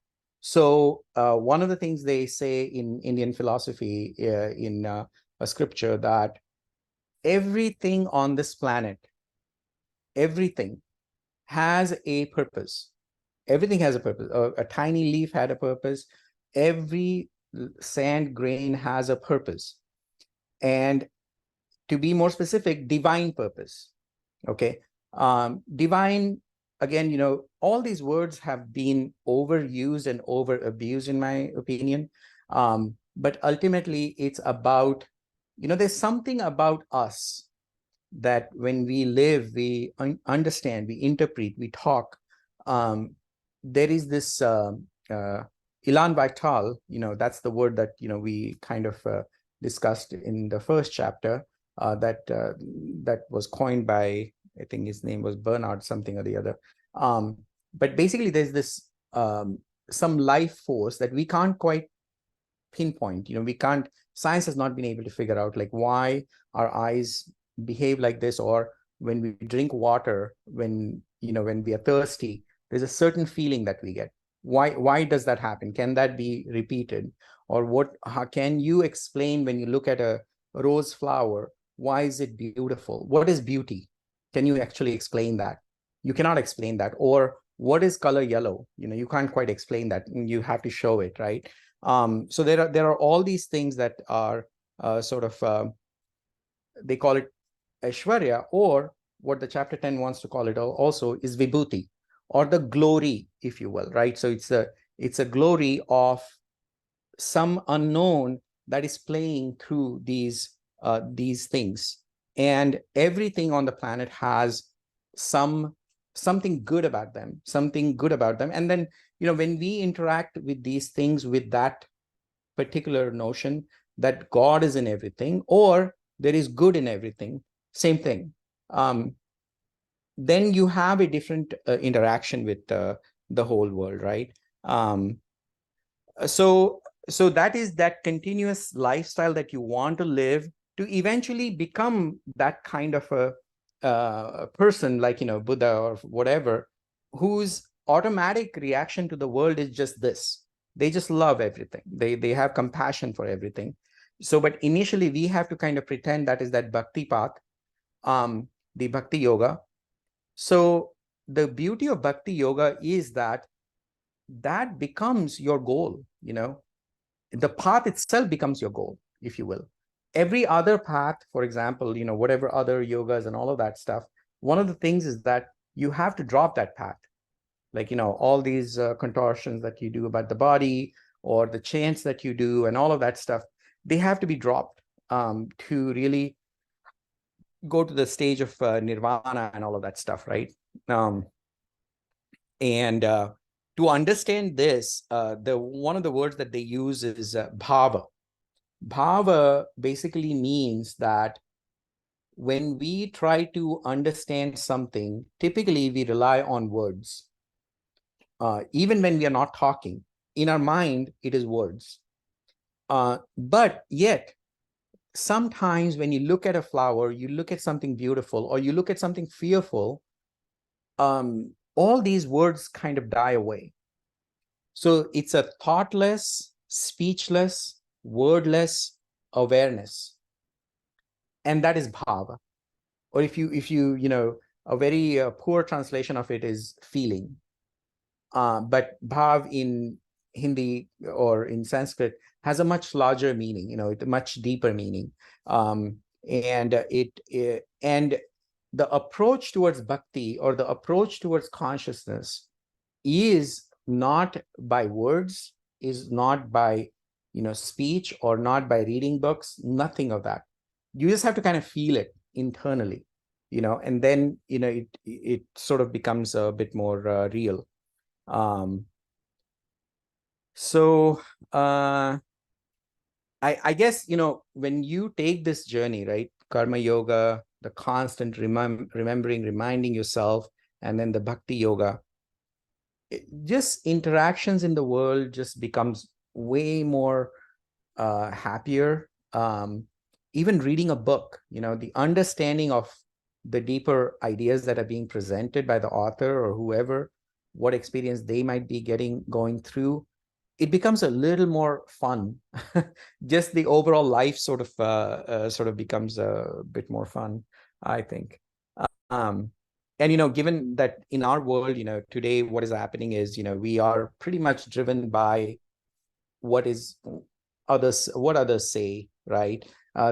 So one of the things they say in Indian philosophy, in a scripture, that everything on this planet, everything has a purpose. Everything has a purpose. A tiny leaf had a purpose. Every sand grain has a purpose. And to be more specific, divine purpose. Okay. Divine, again, all these words have been overused and over abused, in my opinion. But ultimately, it's about, there's something about us that when we live, we understand, we interpret, we talk. There is this Ilan Vital, that's the word that, we kind of discussed in the first chapter, that was coined by, I think his name was Bernard something or the other. But basically, there's this some life force that we can't quite pinpoint. Science has not been able to figure out, like, why our eyes behave like this, or when we drink water, when we are thirsty, there's a certain feeling that we get. Why does that happen? Can that be repeated? Or how can you explain, when you look at a rose flower, why is it beautiful? What is beauty? Can you actually explain that? You cannot explain that. Or what is color yellow? You can't quite explain that. You have to show it, right? So there are all these things that are sort of, they call it Aishwarya, or what the chapter 10 wants to call it also is Vibhuti, or the glory, if you will, right? So it's a glory of some unknown that is playing through these things. And everything on the planet has something good about them, And then, when we interact with these things with that particular notion that God is in everything, or there is good in everything, same thing, then you have a different interaction with the whole world, right? So that is that continuous lifestyle that you want to live, to eventually become that kind of a person, like Buddha or whatever, whose automatic reaction to the world is just this. They just love everything. They have compassion for everything. So, but initially we have to kind of pretend that is that bhakti path, the bhakti yoga. So the beauty of bhakti yoga is that becomes your goal, the path itself becomes your goal, if you will. Every other path, for example, whatever other yogas and all of that stuff, one of the things is that you have to drop that path. Like, all these contortions that you do about the body, or the chants that you do and all of that stuff, they have to be dropped to really go to the stage of nirvana and all of that stuff, right? And to understand this, one of the words that they use is bhava. Bhava basically means that when we try to understand something, typically we rely on words. Even when we are not talking, in our mind, it is words. But yet, sometimes when you look at a flower, you look at something beautiful, or you look at something fearful, all these words kind of die away. So it's a thoughtless, speechless, wordless awareness. And that is bhava. Or if you a very poor translation of it is feeling. But bhav in Hindi or in Sanskrit has a much larger meaning, a much deeper meaning. And the approach towards bhakti, or the approach towards consciousness, is not by words, is not by speech, or not by reading books, nothing of that. You just have to kind of feel it internally, and then it sort of becomes a bit more real. So I guess when you take this journey, right, karma yoga, the constant remembering, reminding yourself, and then the bhakti yoga, just interactions in the world just becomes way more happier. Even reading a book, the understanding of the deeper ideas that are being presented by the author or whoever, what experience they might be going through, it becomes a little more fun. Just the overall life sort of becomes a bit more fun, I think. And given that in our world, today what is happening is, we are pretty much driven by what others say, right?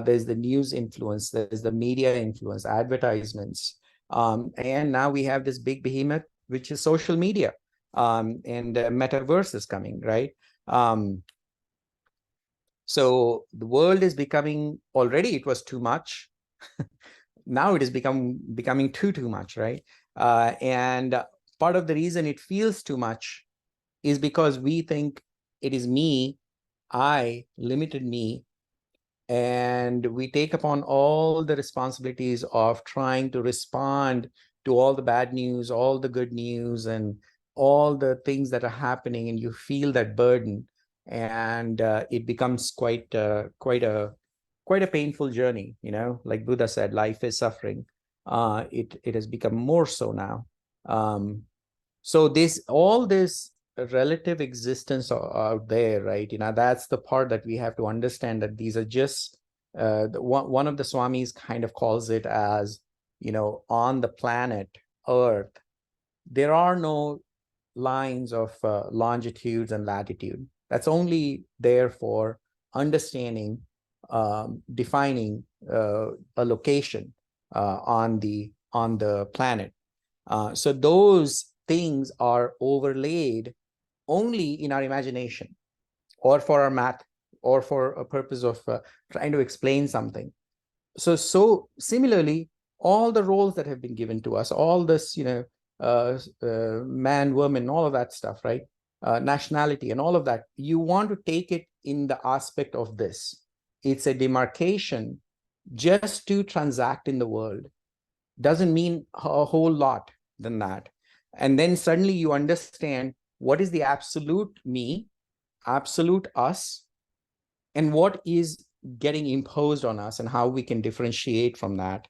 There's the news influence, there's the media influence, advertisements, and now we have this big behemoth, which is social media, and metaverse is coming, right? So the world is becoming, already it was too much. Now it is becoming too much, right? And part of the reason it feels too much is because we think it is me, limited me, and we take upon all the responsibilities of trying to respond to all the bad news, all the good news, and all the things that are happening, and you feel that burden, and it becomes quite a painful journey. Like Buddha said, life is suffering. It has become more so now. So all this relative existence out there, right? That's the part that we have to understand, that these are just one of the swamis kind of calls it as, on the planet Earth, there are no lines of longitudes and latitude. That's only there for understanding, defining a location on the planet. So those things are overlaid only in our imagination, or for our math, or for a purpose of trying to explain something. So similarly, all the roles that have been given to us, all this, man, woman, all of that stuff, right? Nationality and all of that, you want to take it in the aspect of this. It's a demarcation just to transact in the world. Doesn't mean a whole lot than that. And then suddenly you understand what is the absolute me, absolute us, and what is getting imposed on us, and how we can differentiate from that.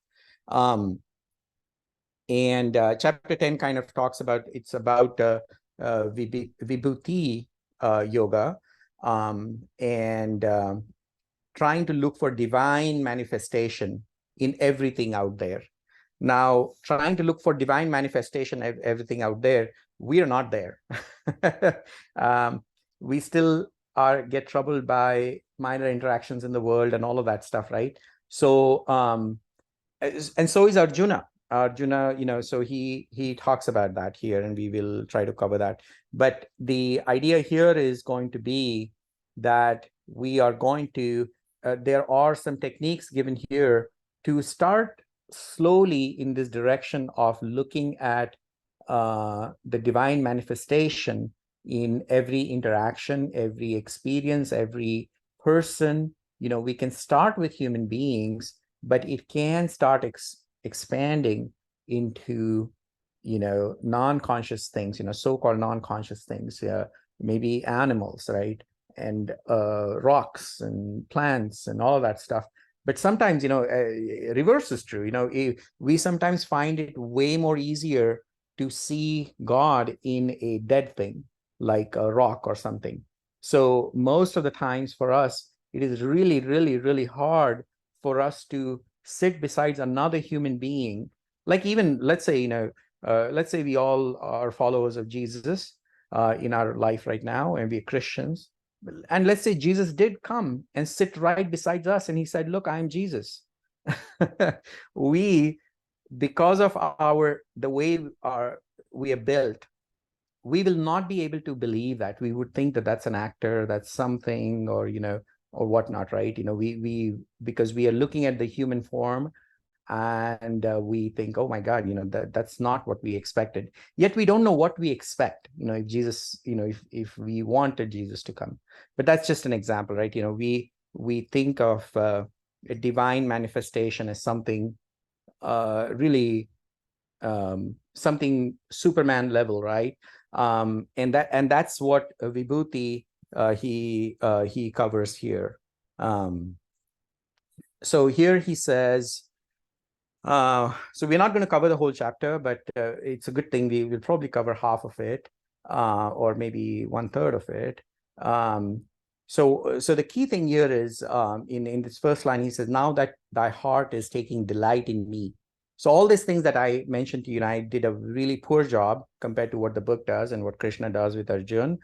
And chapter 10 kind of talks about, it's about vibhuti, yoga, and trying to look for divine manifestation in everything out there. Now, trying to look for divine manifestation, everything out there, we are not there. We still get troubled by minor interactions in the world and all of that stuff, right? So, and so is Arjuna. Arjuna, so he talks about that here, and we will try to cover that. But the idea here is going to be that we are going to, there are some techniques given here to start slowly in this direction of looking at the divine manifestation in every interaction, every experience, every person. We can start with human beings, but it can start expanding into, non-conscious things, so-called non-conscious things, maybe animals, right? And rocks and plants and all that stuff. But sometimes, reverse is true. We sometimes find it way more easier to see God in a dead thing, like a rock or something. So most of the times for us, it is really, really, really hard for us to sit beside another human being. Like, even, let's say, let's say we all are followers of Jesus in our life right now, and we're Christians. And let's say Jesus did come and sit right beside us, and he said, look, I'm Jesus. We, because of the way we are built, we will not be able to believe that. We would think that that's an actor, that's something, or or whatnot, right? We because we are looking at the human form, and we think, oh my God, that's not what we expected. Yet we don't know what we expect, if Jesus, if we wanted Jesus to come. But that's just an example, right? We think of a divine manifestation as something really something Superman level, right? And that's what Vibhuti he covers here. So here he says, so we're not going to cover the whole chapter, but it's a good thing we will probably cover half of it, or maybe 1/3 of it. So the key thing here is, in this first line, he says, now that thy heart is taking delight in me. So all these things that I mentioned to you, and I did a really poor job compared to what the book does and what Krishna does with Arjun.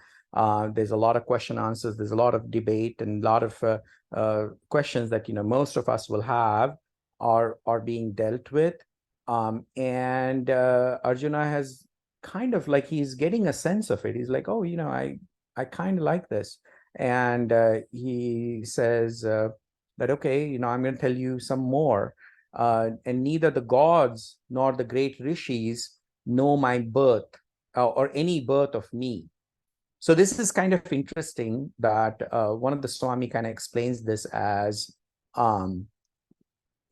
There's a lot of question answers. There's a lot of debate and a lot of questions that most of us will have are being dealt with. And Arjuna has kind of, like, he's getting a sense of it. He's like, oh, I kind of like this. And he says that, okay, I'm going to tell you some more. And neither the gods nor the great rishis know my birth or any birth of me. So this is kind of interesting that one of the Swami kind of explains this as,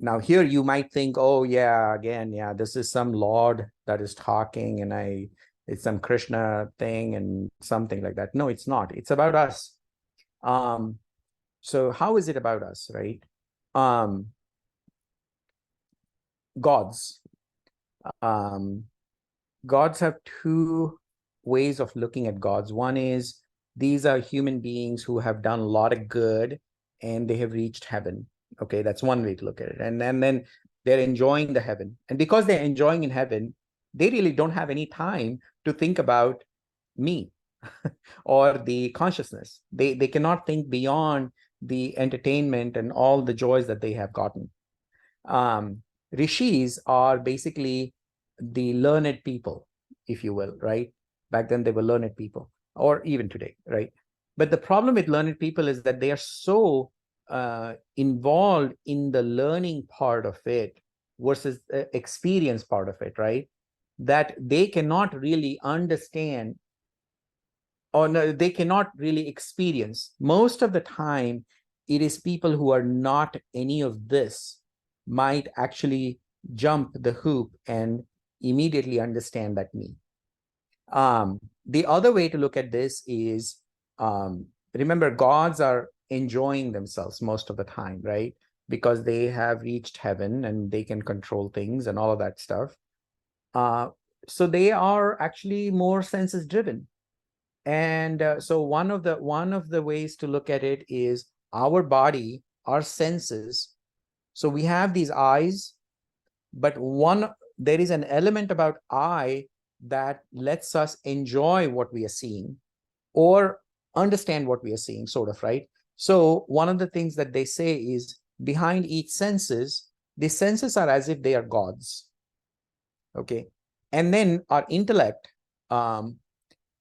now here you might think, oh yeah, again, yeah, this is some Lord that is talking, and it's some Krishna thing and something like that. No, it's not. It's about us. So how is it about us, right? Gods. Gods have two ways of looking at gods. One is, these are human beings who have done a lot of good and they have reached heaven. Okay, that's one way to look at it. And then they're enjoying the heaven. And because they're enjoying in heaven, they really don't have any time to think about me or the consciousness. They cannot think beyond the entertainment and all the joys that they have gotten. Rishis are basically the learned people, if you will, right? Back then they were learned people, or even today, right? But the problem with learned people is that they are so involved in the learning part of it versus the experience part of it, right? That they cannot really understand, or no, they cannot really experience. Most of the time, it is people who are not any of this might actually jump the hoop and immediately understand that me. The other way to look at this is, remember, gods are enjoying themselves most of the time, right? Because they have reached heaven and they can control things and all of that stuff. So they are actually more senses driven. And so one of the ways to look at it is our body, our senses. So we have these eyes, but there is an element about eye that lets us enjoy what we are seeing or understand what we are seeing, sort of, right? So one of the things that they say is behind each senses, the senses are as if they are gods. Okay. And then our intellect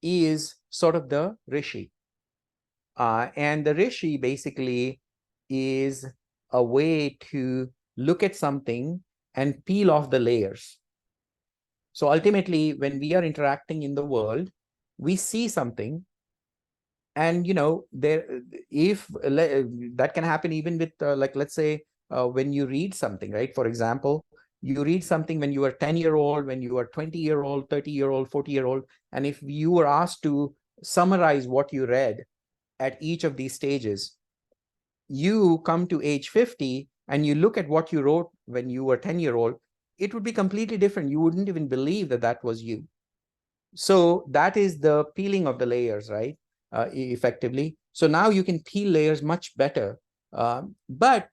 is sort of the rishi. And the rishi basically is a way to look at something and peel off the layers. So ultimately, when we are interacting in the world, we see something, and that can happen even with like, let's say, when you read something, right? For example, you read something when you are 10-year-old, when you are 20-year-old, 30-year-old, 40-year-old, and if you were asked to summarize what you read at each of these stages, you come to age 50 and you look at what you wrote when you were 10-year-old, it would be completely different. You wouldn't even believe that that was you. So that is the peeling of the layers, right? Effectively. So now you can peel layers much better, but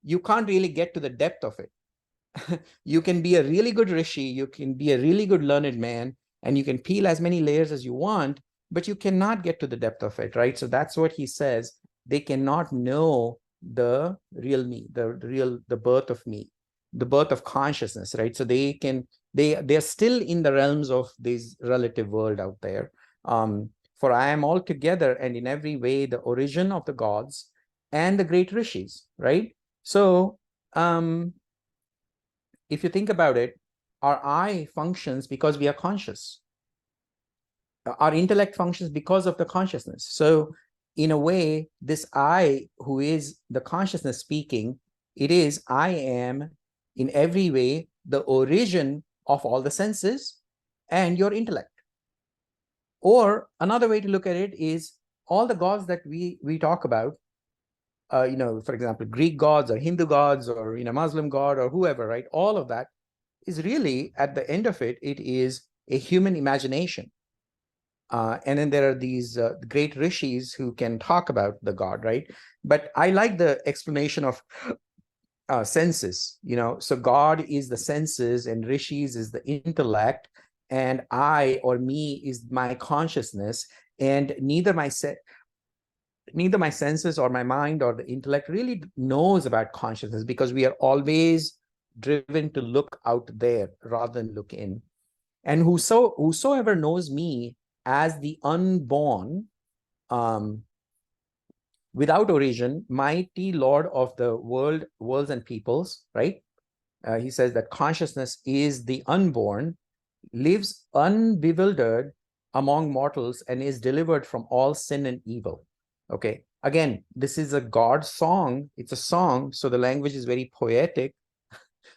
you can't really get to the depth of it. You can be a really good rishi, you can be a really good learned man, and you can peel as many layers as you want, but you cannot get to the depth of it, right? So that's what he says. They cannot know the real me, the birth of me, the birth of consciousness, right? So they're still in the realms of this relative world out there. For I am altogether and in every way the origin of the gods and the great rishis, right? So if you think about it, our I functions because we are conscious. Our intellect functions because of the consciousness. So in a way, this I, who is the consciousness speaking, it is I am in every way the origin of all the senses and your intellect. Or another way to look at it is all the gods that we talk about, for example, Greek gods or Hindu gods or Muslim god or whoever, right? All of that is really, at the end of it, it is a human imagination. And then there are these great rishis who can talk about the god, right? But I like the explanation of senses. So God is the senses and rishis is the intellect, and I or me is my consciousness, and neither my senses or my mind or the intellect really knows about consciousness, because we are always driven to look out there rather than look in. And whosoever knows me as the unborn, without origin, mighty Lord of the worlds and peoples, right? He says that consciousness is the unborn, lives unbewildered among mortals, and is delivered from all sin and evil. Okay. Again, this is a God song. It's a song, so the language is very poetic.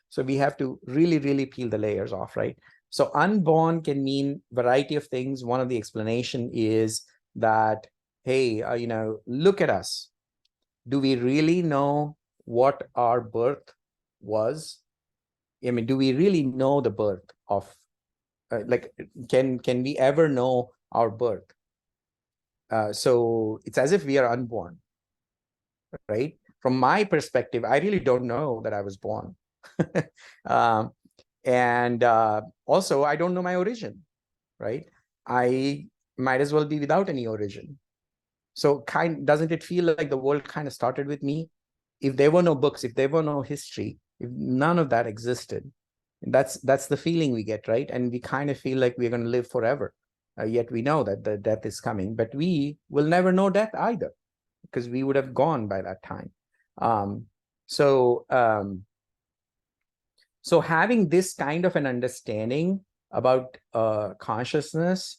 So we have to really, really peel the layers off, right? So unborn can mean variety of things. One of the explanation is that, hey, look at us. Do we really know what our birth was? I mean, do we really know the birth of, can we ever know our birth? So it's as if we are unborn, right? From my perspective, I really don't know that I was born. And also, I don't know my origin, right? I might as well be without any origin. So doesn't it feel like the world kind of started with me? If there were no books, if there were no history, if none of that existed, that's the feeling we get, right? And we kind of feel like we're going to live forever. Yet we know that the death is coming, but we will never know death either, because we would have gone by that time. So having this kind of an understanding about consciousness,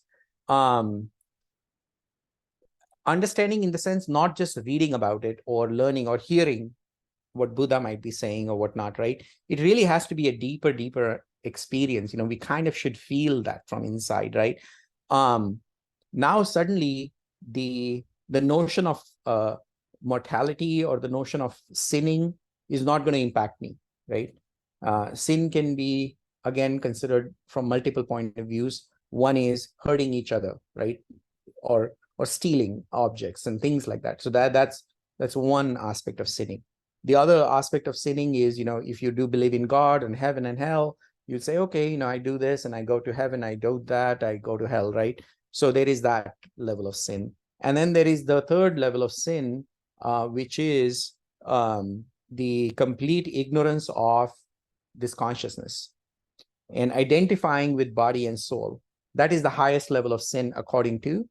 understanding in the sense, not just reading about it or learning or hearing what Buddha might be saying or whatnot, right? It really has to be a deeper experience. We kind of should feel that from inside, right? Now suddenly the notion of mortality or the notion of sinning is not going to impact me, right? Sin can be, again, considered from multiple point of views. One is hurting each other, right? or stealing objects and things like that. So that's one aspect of sinning. The other aspect of sinning is, if you do believe in God and heaven and hell, you'd say, okay, I do this and I go to heaven, I do that, I go to hell, right? So there is that level of sin. And then there is the third level of sin, which is the complete ignorance of this consciousness and identifying with body and soul. That is the highest level of sin according to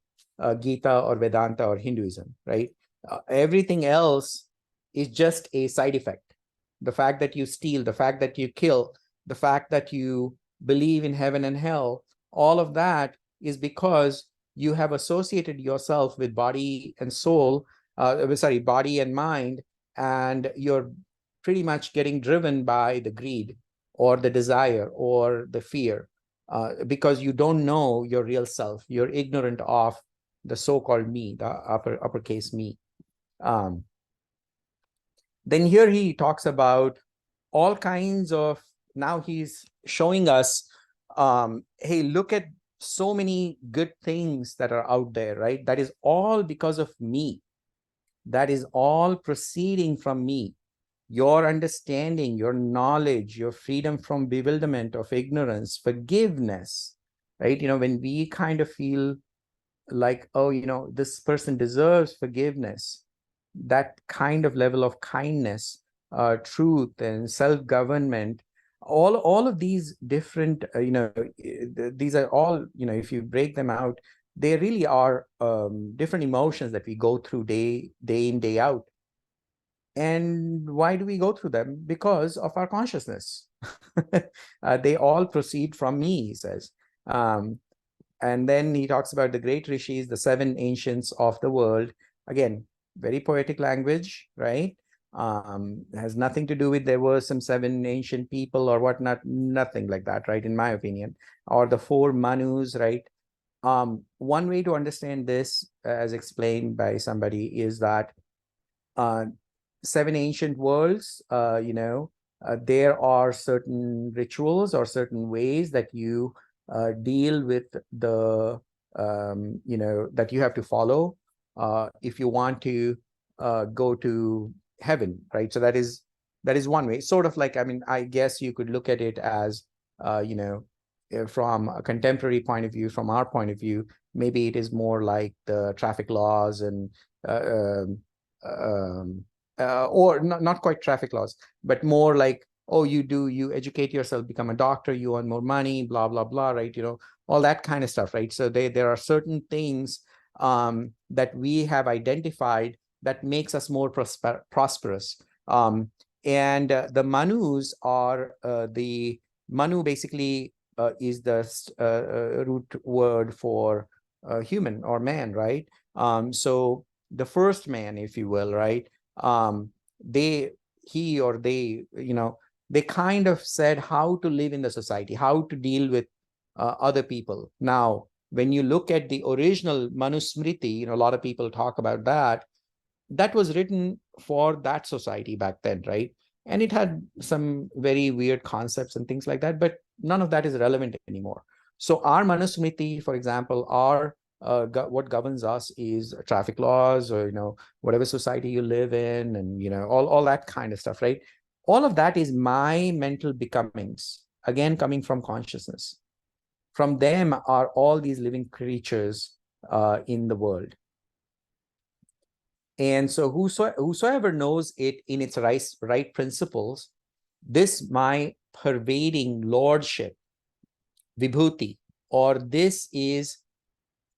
Gita or Vedanta or Hinduism, right? Everything else is just a side effect. The fact that you steal, the fact that you kill, the fact that you believe in heaven and hell, all of that is because you have associated yourself with body and soul, body and mind, and you're pretty much getting driven by the greed or the desire or the fear, because you don't know your real self. You're ignorant of the so-called me, the uppercase me. Then here he talks about all kinds of, now he's showing us, hey, look at so many good things that are out there, right? That is all because of me. That is all proceeding from me. Your understanding, your knowledge, your freedom from bewilderment of ignorance, forgiveness, right? When we kind of feel like, oh, this person deserves forgiveness, that kind of level of kindness, truth and self-government, all of these different, these are all, if you break them out, they really are different emotions that we go through day in, day out. And why do we go through them? Because of our consciousness. They all proceed from me, he says. And then he talks about the great rishis, the 7 ancients of the world. Again, very poetic language, right? Has nothing to do with there were some 7 ancient people or whatnot, nothing like that, right? In my opinion, or the 4 Manus, right? One way to understand this, as explained by somebody, is that 7 ancient worlds, there are certain rituals or certain ways that you deal with the, that you have to follow if you want to go to heaven, right? So that is one way. Sort of like, I guess you could look at it as, from a contemporary point of view, from our point of view, maybe it is more like the traffic laws and or not quite traffic laws, but more like, oh, you educate yourself, become a doctor, you earn more money, blah, blah, blah, right? All that kind of stuff, right? So there are certain things that we have identified that makes us more prosperous. And the Manus are, the Manu basically is the root word for human or man, right? So the first man, if you will, right? He or they, they kind of said how to live in the society, how to deal with other people. Now, when you look at the original Manusmriti, a lot of people talk about that. That was written for that society back then, right? And it had some very weird concepts and things like that, but none of that is relevant anymore. So our Manusmriti, for example, what governs us is traffic laws, or whatever society you live in, and all that kind of stuff, right? All of that is my mental becomings, again coming from consciousness. From them are all these living creatures in the world. And so whosoever knows it in its right principles, this my pervading lordship, vibhuti, or this is,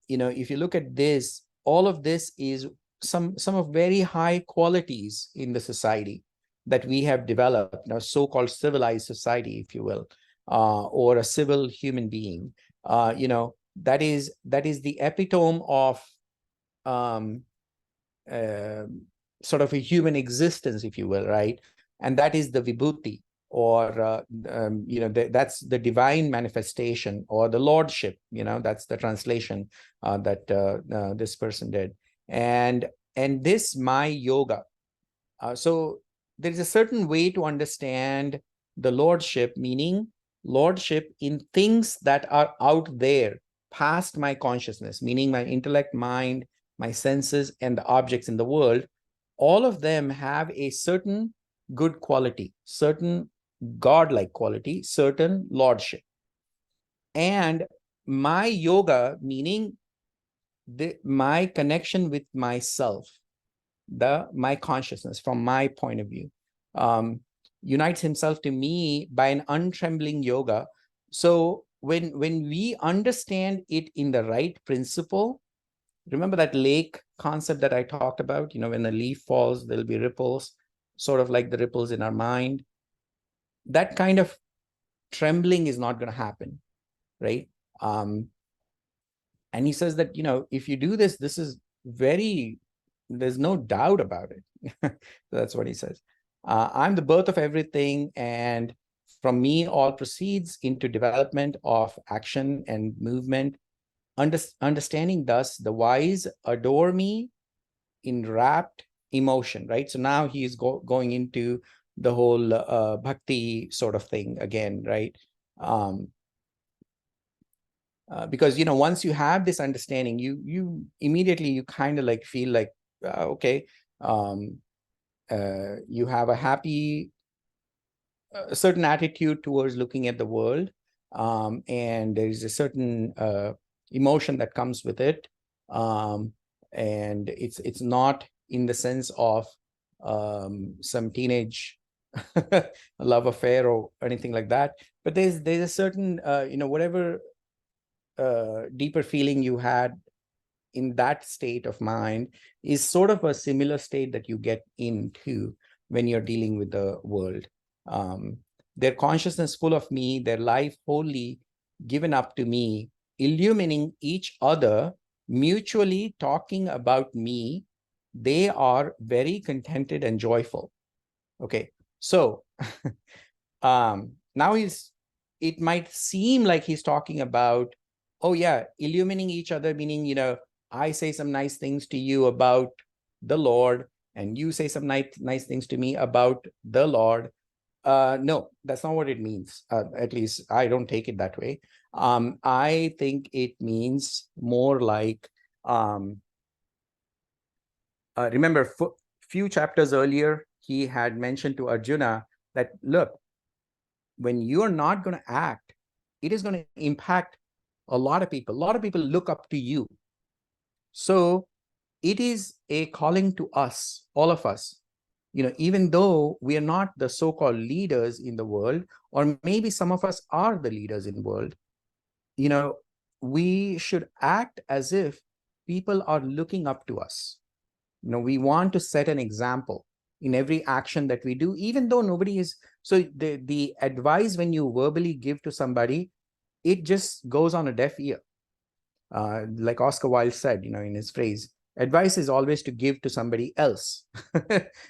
if you look at this, all of this is some of very high qualities in the society that we have developed, so-called civilized society, if you will, or a civil human being. That is the epitome of sort of a human existence, if you will, right? And that is the vibhuti, or that's the divine manifestation, or the lordship. That's the translation that this person did. And this my yoga. So there is a certain way to understand the lordship, meaning lordship in things that are out there, past my consciousness, meaning my intellect, mind, my senses, and the objects in the world, all of them have a certain good quality, certain godlike quality, certain lordship. And my yoga, meaning my connection with myself, my consciousness from my point of view, unites himself to me by an untrembling yoga. So when we understand it in the right principle, remember that lake concept that I talked about, when a leaf falls, there'll be ripples, sort of like the ripples in our mind. That kind of trembling is not going to happen, right? And he says that, if you do this, this is there's no doubt about it. That's what he says. I'm the birth of everything, and from me all proceeds into development of action and movement. Understanding thus, the wise adore me in rapt emotion, right? So now he is going into the whole bhakti sort of thing again, right? Because once you have this understanding, you immediately you kind of like feel like okay, you have a certain attitude towards looking at the world, and there is a certain emotion that comes with it, and it's not in the sense of some teenage love affair or anything like that, but there's a certain whatever deeper feeling you had in that state of mind is sort of a similar state that you get into when you're dealing with the world. Their consciousness full of me, their life wholly given up to me, illumining each other, mutually talking about me, they are very contented and joyful. Okay, so now it might seem like he's talking about, oh yeah, illumining each other, meaning, I say some nice things to you about the Lord, and you say some nice things to me about the Lord. No, that's not what it means. At least I don't take it that way. I think it means more like, remember, few chapters earlier, he had mentioned to Arjuna that, look, when you're not going to act, it is going to impact a lot of people. A lot of people look up to you. So it is a calling to us, all of us, even though we are not the so-called leaders in the world, or maybe some of us are the leaders in the world, we should act as if people are looking up to us. We want to set an example in every action that we do, even though nobody is. So the advice when you verbally give to somebody, it just goes on a deaf ear. Like Oscar Wilde said, in his phrase, advice is always to give to somebody else.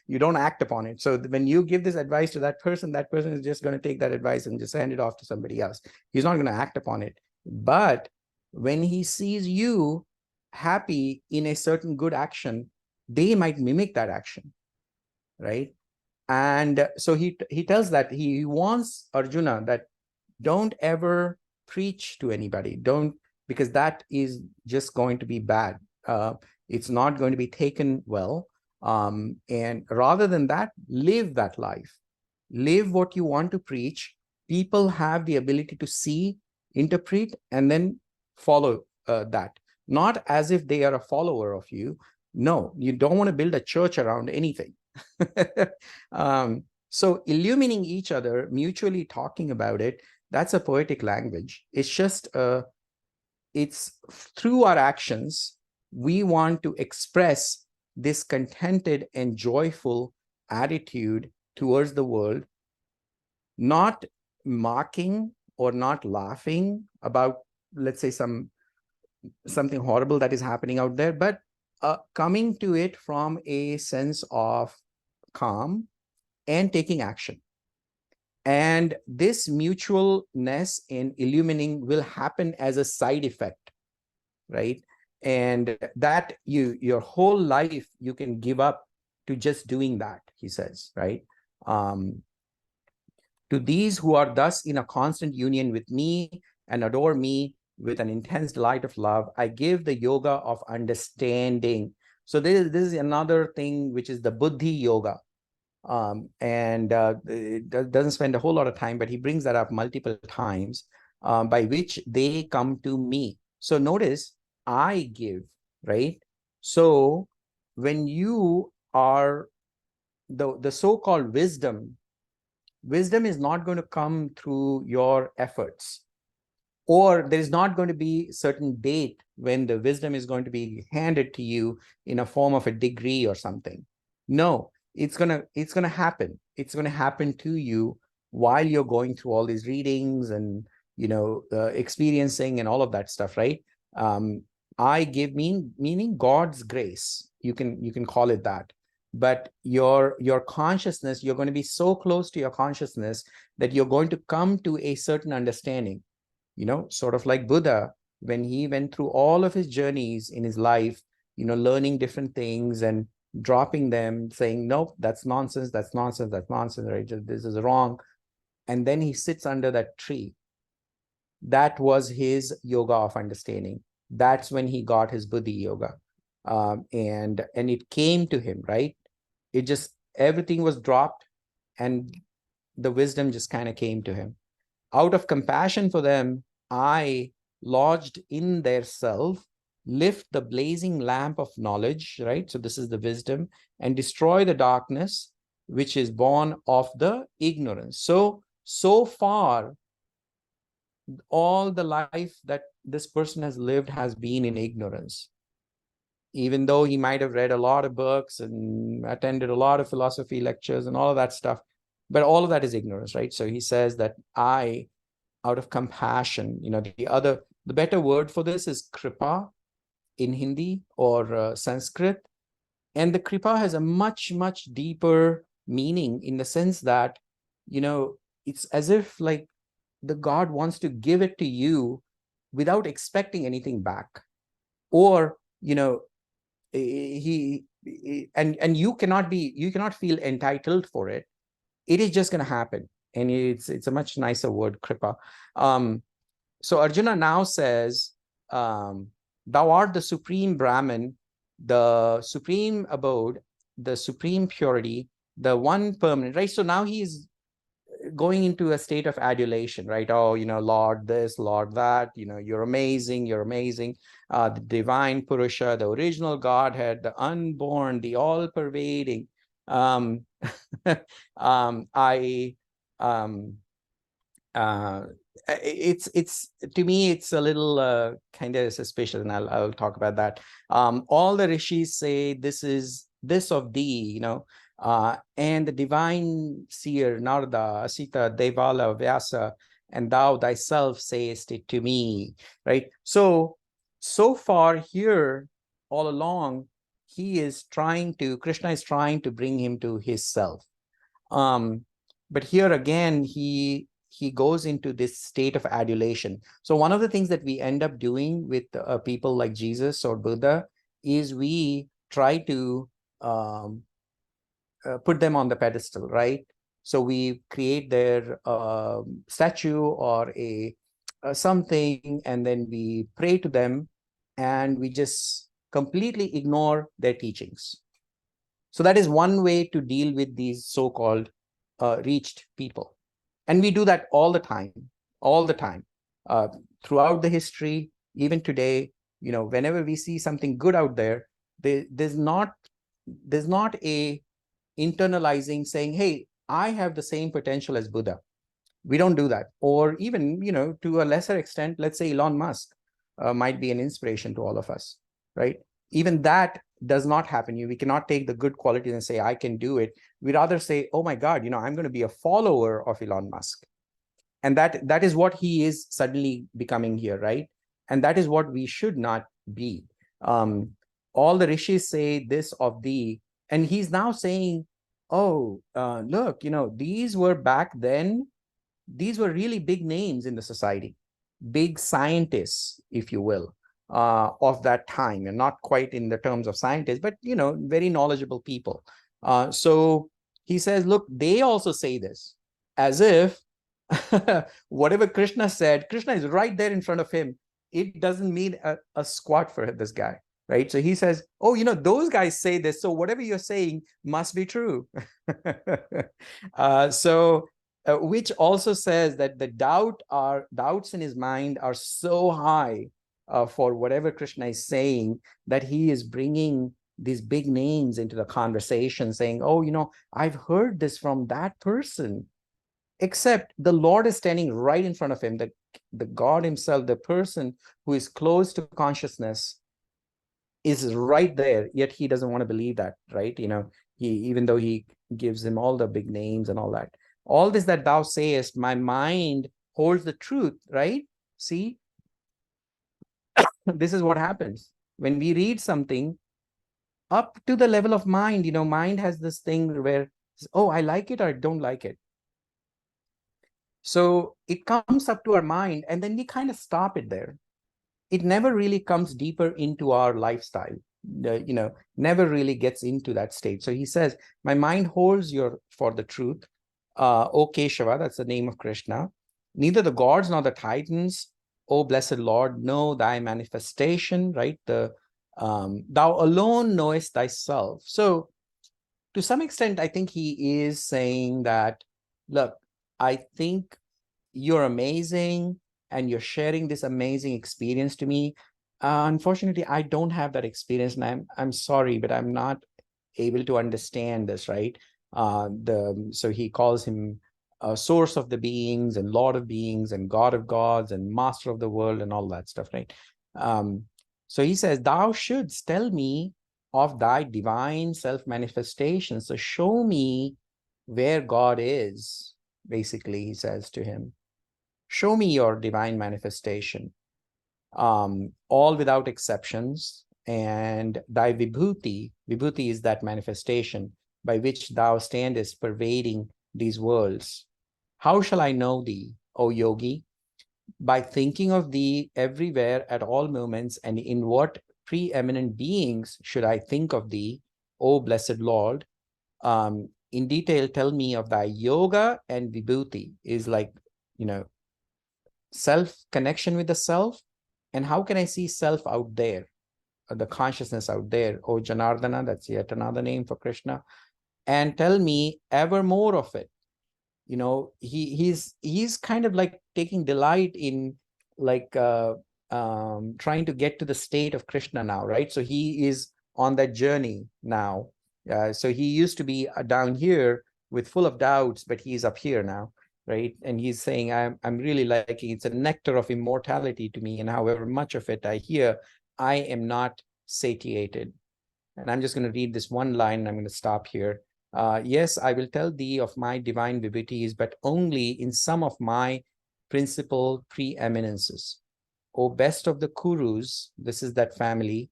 You don't act upon it. So when you give this advice to that person is just going to take that advice and just hand it off to somebody else. He's not going to act upon it. But when he sees you happy in a certain good action, they might mimic that action, right? And so he tells that he wants Arjuna that don't ever preach to anybody. Don't, because that is just going to be bad. It's not going to be taken well. And rather than that, live that life. Live what you want to preach. People have the ability to see, interpret, and then follow that. Not as if they are a follower of you. No, you don't want to build a church around anything. So illumining each other, mutually talking about it, that's a poetic language. It's just, it's through our actions, we want to express this contented and joyful attitude towards the world, not mocking or not laughing about, let's say, something horrible that is happening out there, but coming to it from a sense of calm and taking action. And this mutualness in illumining will happen as a side effect, right? And that your whole life you can give up to just doing that, he says, right? To these who are thus in a constant union with me and adore me, with an intense delight of love, I give the yoga of understanding. So this is another thing, which is the buddhi yoga. It doesn't spend a whole lot of time, but he brings that up multiple times, by which they come to me. So notice, I give, right? So when you are the so-called wisdom is not going to come through your efforts, or there is not going to be certain date when the wisdom is going to be handed to you in a form of a degree or something. No, it's gonna happen. It's gonna happen to you while you're going through all these readings and experiencing and all of that stuff, right? I give meaning God's grace. You can call it that. But your consciousness, you're going to be so close to your consciousness that you're going to come to a certain understanding. Sort of like Buddha, when he went through all of his journeys in his life, learning different things and dropping them, saying, nope, that's nonsense, that's nonsense, that's nonsense, right? This is wrong. And then he sits under that tree. That was his yoga of understanding. That's when he got his buddhi yoga. And it came to him, right? It just, everything was dropped and the wisdom just kind of came to him. Out of compassion for them, I, lodged in their self, lift the blazing lamp of knowledge, right? So this is the wisdom, and destroy the darkness, which is born of the ignorance. So far, all the life that this person has lived has been in ignorance. Even though he might have read a lot of books and attended a lot of philosophy lectures and all of that stuff, but all of that is ignorance, right? So he says that I, out of compassion, the better word for this is kripa in Hindi or Sanskrit. And the kripa has a much, much deeper meaning, in the sense that, it's as if like the God wants to give it to you without expecting anything back. Or, and you cannot feel entitled for it. It is just going to happen. And it's a much nicer word, kripa. So Arjuna now says, thou art the supreme Brahman, the supreme abode, the supreme purity, the one permanent, right? So now he is going into a state of adulation, right? Oh, Lord this, Lord that, you're amazing, you're amazing. The divine Purusha, the original Godhead, the unborn, the all-pervading. It's to me, it's a little kind of suspicious, and I'll talk about that. All the rishis say this is this of thee, and the divine seer Narada, Asita, Devala, Vyasa, and thou thyself sayest it to me, right? So far here, all along, Krishna is trying to bring him to his self. But here again, he goes into this state of adulation. So one of the things that we end up doing with people like Jesus or Buddha is we try to put them on the pedestal, right? So we create their statue or a something, and then we pray to them, and we just completely ignore their teachings. So that is one way to deal with these so-called reached people. And we do that all the time, throughout the history, even today. Whenever we see something good out there, there's not a internalizing saying, hey, I have the same potential as Buddha. We don't do that. Or even, to a lesser extent, let's say Elon Musk might be an inspiration to all of us, right? Even that does not happen. We cannot take the good qualities and say, I can do it. We rather say, oh my God, I'm going to be a follower of Elon Musk. And that is what he is suddenly becoming here, right? And that is what we should not be. All the rishis say this of thee, and he's now saying, oh, look, these were back then, these were really big names in the society, big scientists, if you will, of that time, and not quite in the terms of scientists, but, very knowledgeable people. So he says, look, they also say this, as if whatever Krishna said, Krishna is right there in front of him. it doesn't mean a squat for this guy, right? So he says, oh, those guys say this, so whatever you're saying must be true. Which also says that the doubts in his mind are so high for whatever Krishna is saying, that he is bringing these big names into the conversation, saying, oh, I've heard this from that person. Except the Lord is standing right in front of him, the God himself, the person who is close to consciousness is right there, yet he doesn't want to believe that, right? Even though he gives him all the big names and all that. All this that thou sayest, my mind holds the truth, right? See, this is what happens. When we read something up to the level of mind, mind has this thing where, oh, I like it or I don't like it. So it comes up to our mind and then we kind of stop it there. It never really comes deeper into our lifestyle, never really gets into that state. So he says, my mind holds for the truth. O Keshava, that's the name of Krishna. Neither the gods nor the titans, O blessed Lord, know thy manifestation, right? Thou alone knowest thyself. So to some extent, I think he is saying that, look, I think you're amazing and you're sharing this amazing experience to me. Unfortunately, I don't have that experience, and I'm sorry, but I'm not able to understand this, right? So he calls him source of the beings and Lord of beings and God of gods and master of the world and all that stuff, right? So he says, thou shouldst tell me of thy divine self-manifestation. So show me where God is, basically, he says to him. Show me your divine manifestation, all without exceptions. And thy vibhuti is that manifestation by which thou standest pervading these worlds. How shall I know thee, O yogi? By thinking of thee everywhere at all moments, and in what preeminent beings should I think of thee, O blessed Lord? In detail, tell me of thy yoga and vibhuti, is like, self connection with the self, and how can I see self out there, the consciousness out there? Oh Janardana, that's yet another name for Krishna. And tell me ever more of it. He's kind of like taking delight in like trying to get to the state of Krishna now, right? So he is on that journey now. So he used to be down here with full of doubts, but he's up here now, right? And he's saying, I'm really liking, it's a nectar of immortality to me, and however much of it I hear, I am not satiated. And I'm just going to read this one line, and I'm going to stop here. Yes, I will tell thee of my divine vibhutis, but only in some of my principal preeminences. O best of the Kurus, this is that family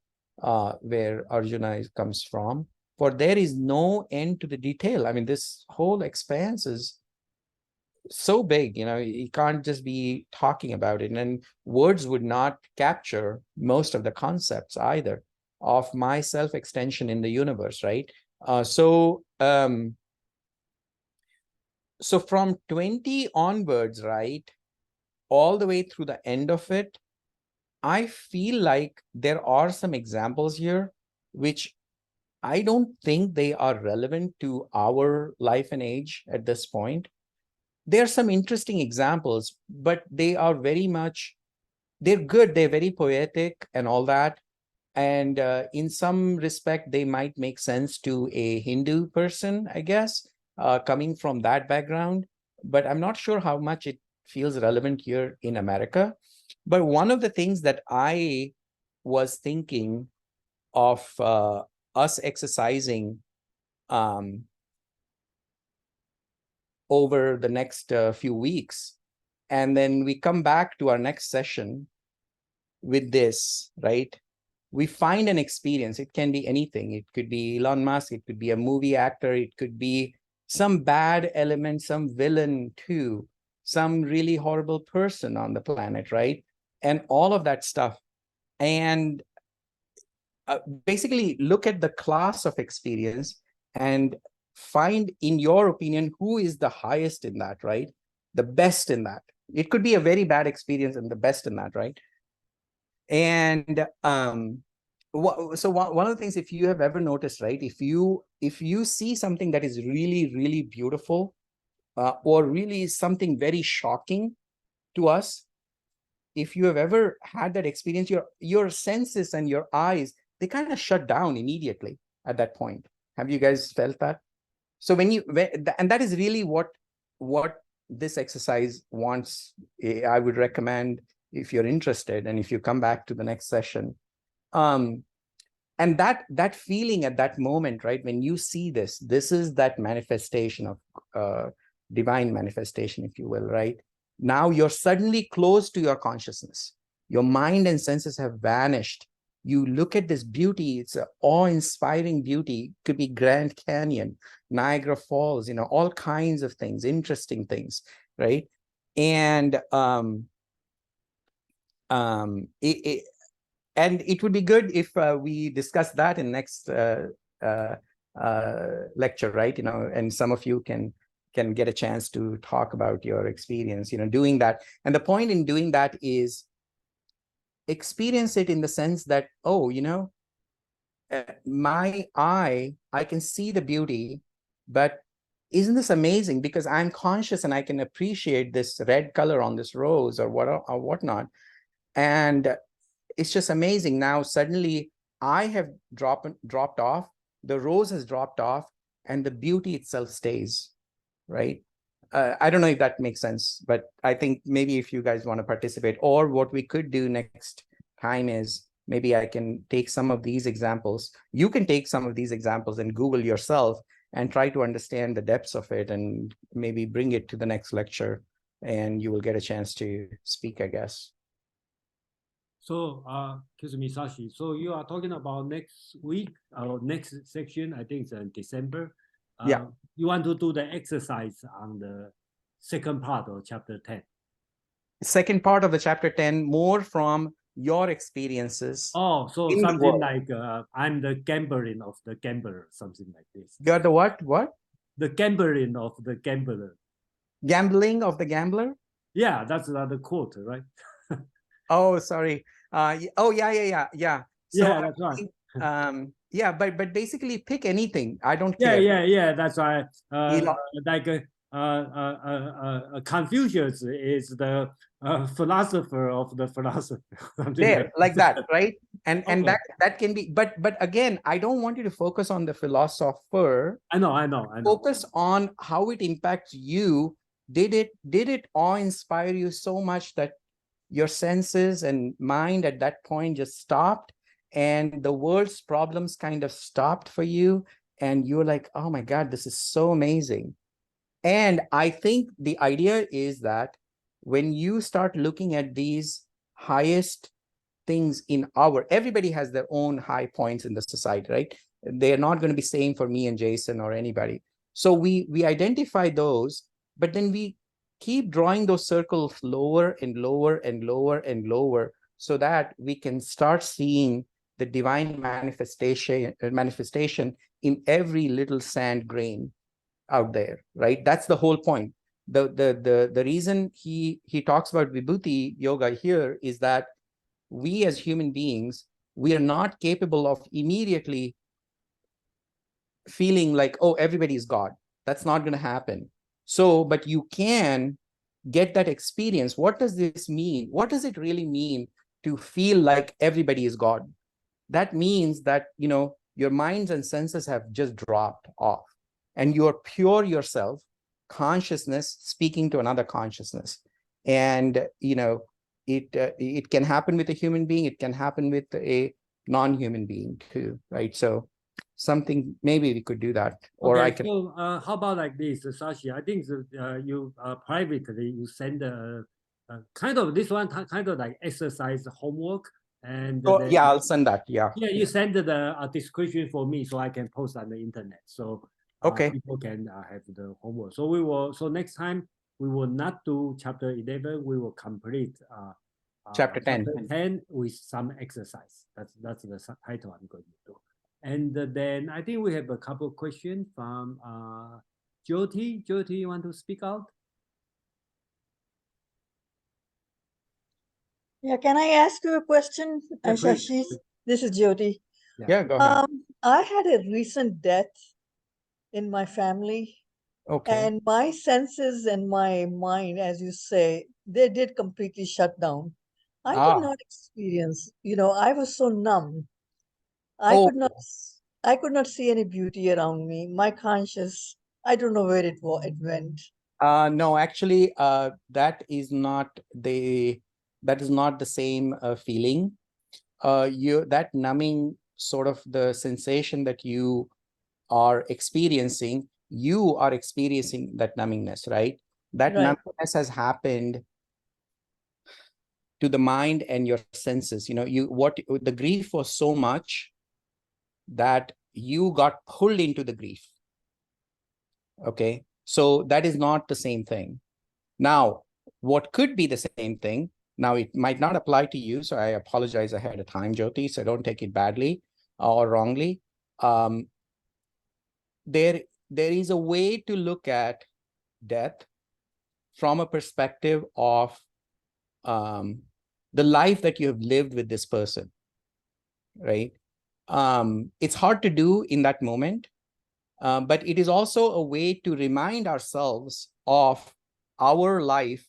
where Arjuna comes from, for there is no end to the detail. I mean, this whole expanse is so big, you can't just be talking about it. And words would not capture most of the concepts either of my self-extension in the universe, right? So from 20 onwards, right, all the way through the end of it, I feel like there are some examples here which I don't think they are relevant to our life and age at this point. There are some interesting examples, but they are very much, they're good, they're very poetic and all that. And in some respect, they might make sense to a Hindu person, I guess, coming from that background. But I'm not sure how much it feels relevant here in America. But one of the things that I was thinking of us exercising over the next few weeks, and then we come back to our next session with this, right? We find an experience. It can be anything. It could be Elon Musk. It could be a movie actor. It could be some bad element, some villain too, some really horrible person on the planet, right? And all of that stuff. And basically look at the class of experience and find, in your opinion, who is the highest in that, right? The best in that. It could be a very bad experience and the best in that, right? And so one of the things, if you have ever noticed, right, if you see something that is really, really beautiful, or really something very shocking to us, if you have ever had that experience, your senses and your eyes, they kind of shut down immediately at that point. Have you guys felt that? So and that is really what this exercise wants. I would recommend, if you're interested and if you come back to the next session. And that feeling at that moment, right, when you see this is that manifestation of divine manifestation, if you will, right? Now you're suddenly close to your consciousness. Your mind and senses have vanished. You look at this beauty, it's an awe-inspiring beauty. It could be Grand Canyon, Niagara Falls, all kinds of things, interesting things, right? And and it would be good if we discuss that in next lecture, right? And some of you can get a chance to talk about your experience, doing that. And the point in doing that is experience it in the sense that, oh, my eye, I can see the beauty, but isn't this amazing? Because I'm conscious and I can appreciate this red color on this rose or whatnot. And it's just amazing. Now, suddenly I have dropped off, the rose has dropped off, and the beauty itself stays, right? I don't know if that makes sense, but I think maybe if you guys want to participate, or what we could do next time is maybe I can take some of these examples. You can take some of these examples and Google yourself and try to understand the depths of it, and maybe bring it to the next lecture, and you will get a chance to speak, I guess. So, excuse me, Sashi. So you are talking about next week, or next section, I think it's in December. Yeah. You want to do the exercise on the second part of chapter 10. Second part of the chapter 10, more from your experiences. Oh, so in the something world. like I'm the gambling of the gambler, something like this. You're the what? The gambling of the gambler. Gambling of the gambler? Yeah, that's another quote, right? Oh, sorry. Oh, yeah. So Yeah, that's right. yeah, but basically pick anything. I don't Yeah, care. yeah. That's why, Elon, like Confucius is the philosopher of the philosopher, something there, like this. that, right? And Okay. that can be, but again, I don't want you to focus on the philosopher. I know. Focus on how it impacts you. Did it awe-inspire you so much that your senses and mind at that point just stopped, and the world's problems kind of stopped for you, and you're like, oh my God, this is so amazing. And I think the idea is that when you start looking at these highest things in everybody has their own high points in the society, right? They're not going to be same for me and Jason or anybody. So we identify those, but then we keep drawing those circles lower and lower and lower and lower, so that we can start seeing the divine manifestation in every little sand grain out there, right? That's the whole point. The reason he talks about vibhuti yoga here is that we as human beings, we are not capable of immediately feeling like, oh, everybody is God. That's not going to happen. So, but you can get that experience. What does this mean? What does it really mean to feel like everybody is God? That means that, your minds and senses have just dropped off, and you're pure yourself, consciousness speaking to another consciousness. And, it can happen with a human being. It can happen with a non-human being too, right? So something, maybe we could do that, or Okay, I can. so how about like this, Sashi? I think you privately you send kind of this one kind of like exercise homework, and Oh, then yeah, I'll send that. Yeah. yeah, you send the description for me so I can post on the internet, so Okay. people can have the homework. So we will. So next time we will not do chapter 11. We will complete Chapter 10. chapter 10 with some exercise. That's the title I'm going to do. And then I think we have a couple of questions from Jyoti. Jyoti, you want to speak out? Yeah, can I ask you a question, Yeah, please. Shashi? This is Jyoti. Yeah, go ahead. I had a recent death in my family, Okay. and my senses and my mind, as you say, they did completely shut down. I could not experience, I was so numb. I Oh, could not, I could not see any beauty around me. My conscious, I don't know where it went. no, actually, that is not the same feeling. That numbing sort of the sensation that you are experiencing that numbingness, right? That Right, numbingness has happened to the mind and your senses. The grief was so much that you got pulled into the grief. Okay, so that is not the same thing. Now, what could be the same thing? Now, it might not apply to you, so I apologize ahead of time, Jyoti, so don't take it badly or wrongly. There is a way to look at death from a perspective of the life that you have lived with this person, right? It's hard to do in that moment, but it is also a way to remind ourselves of our life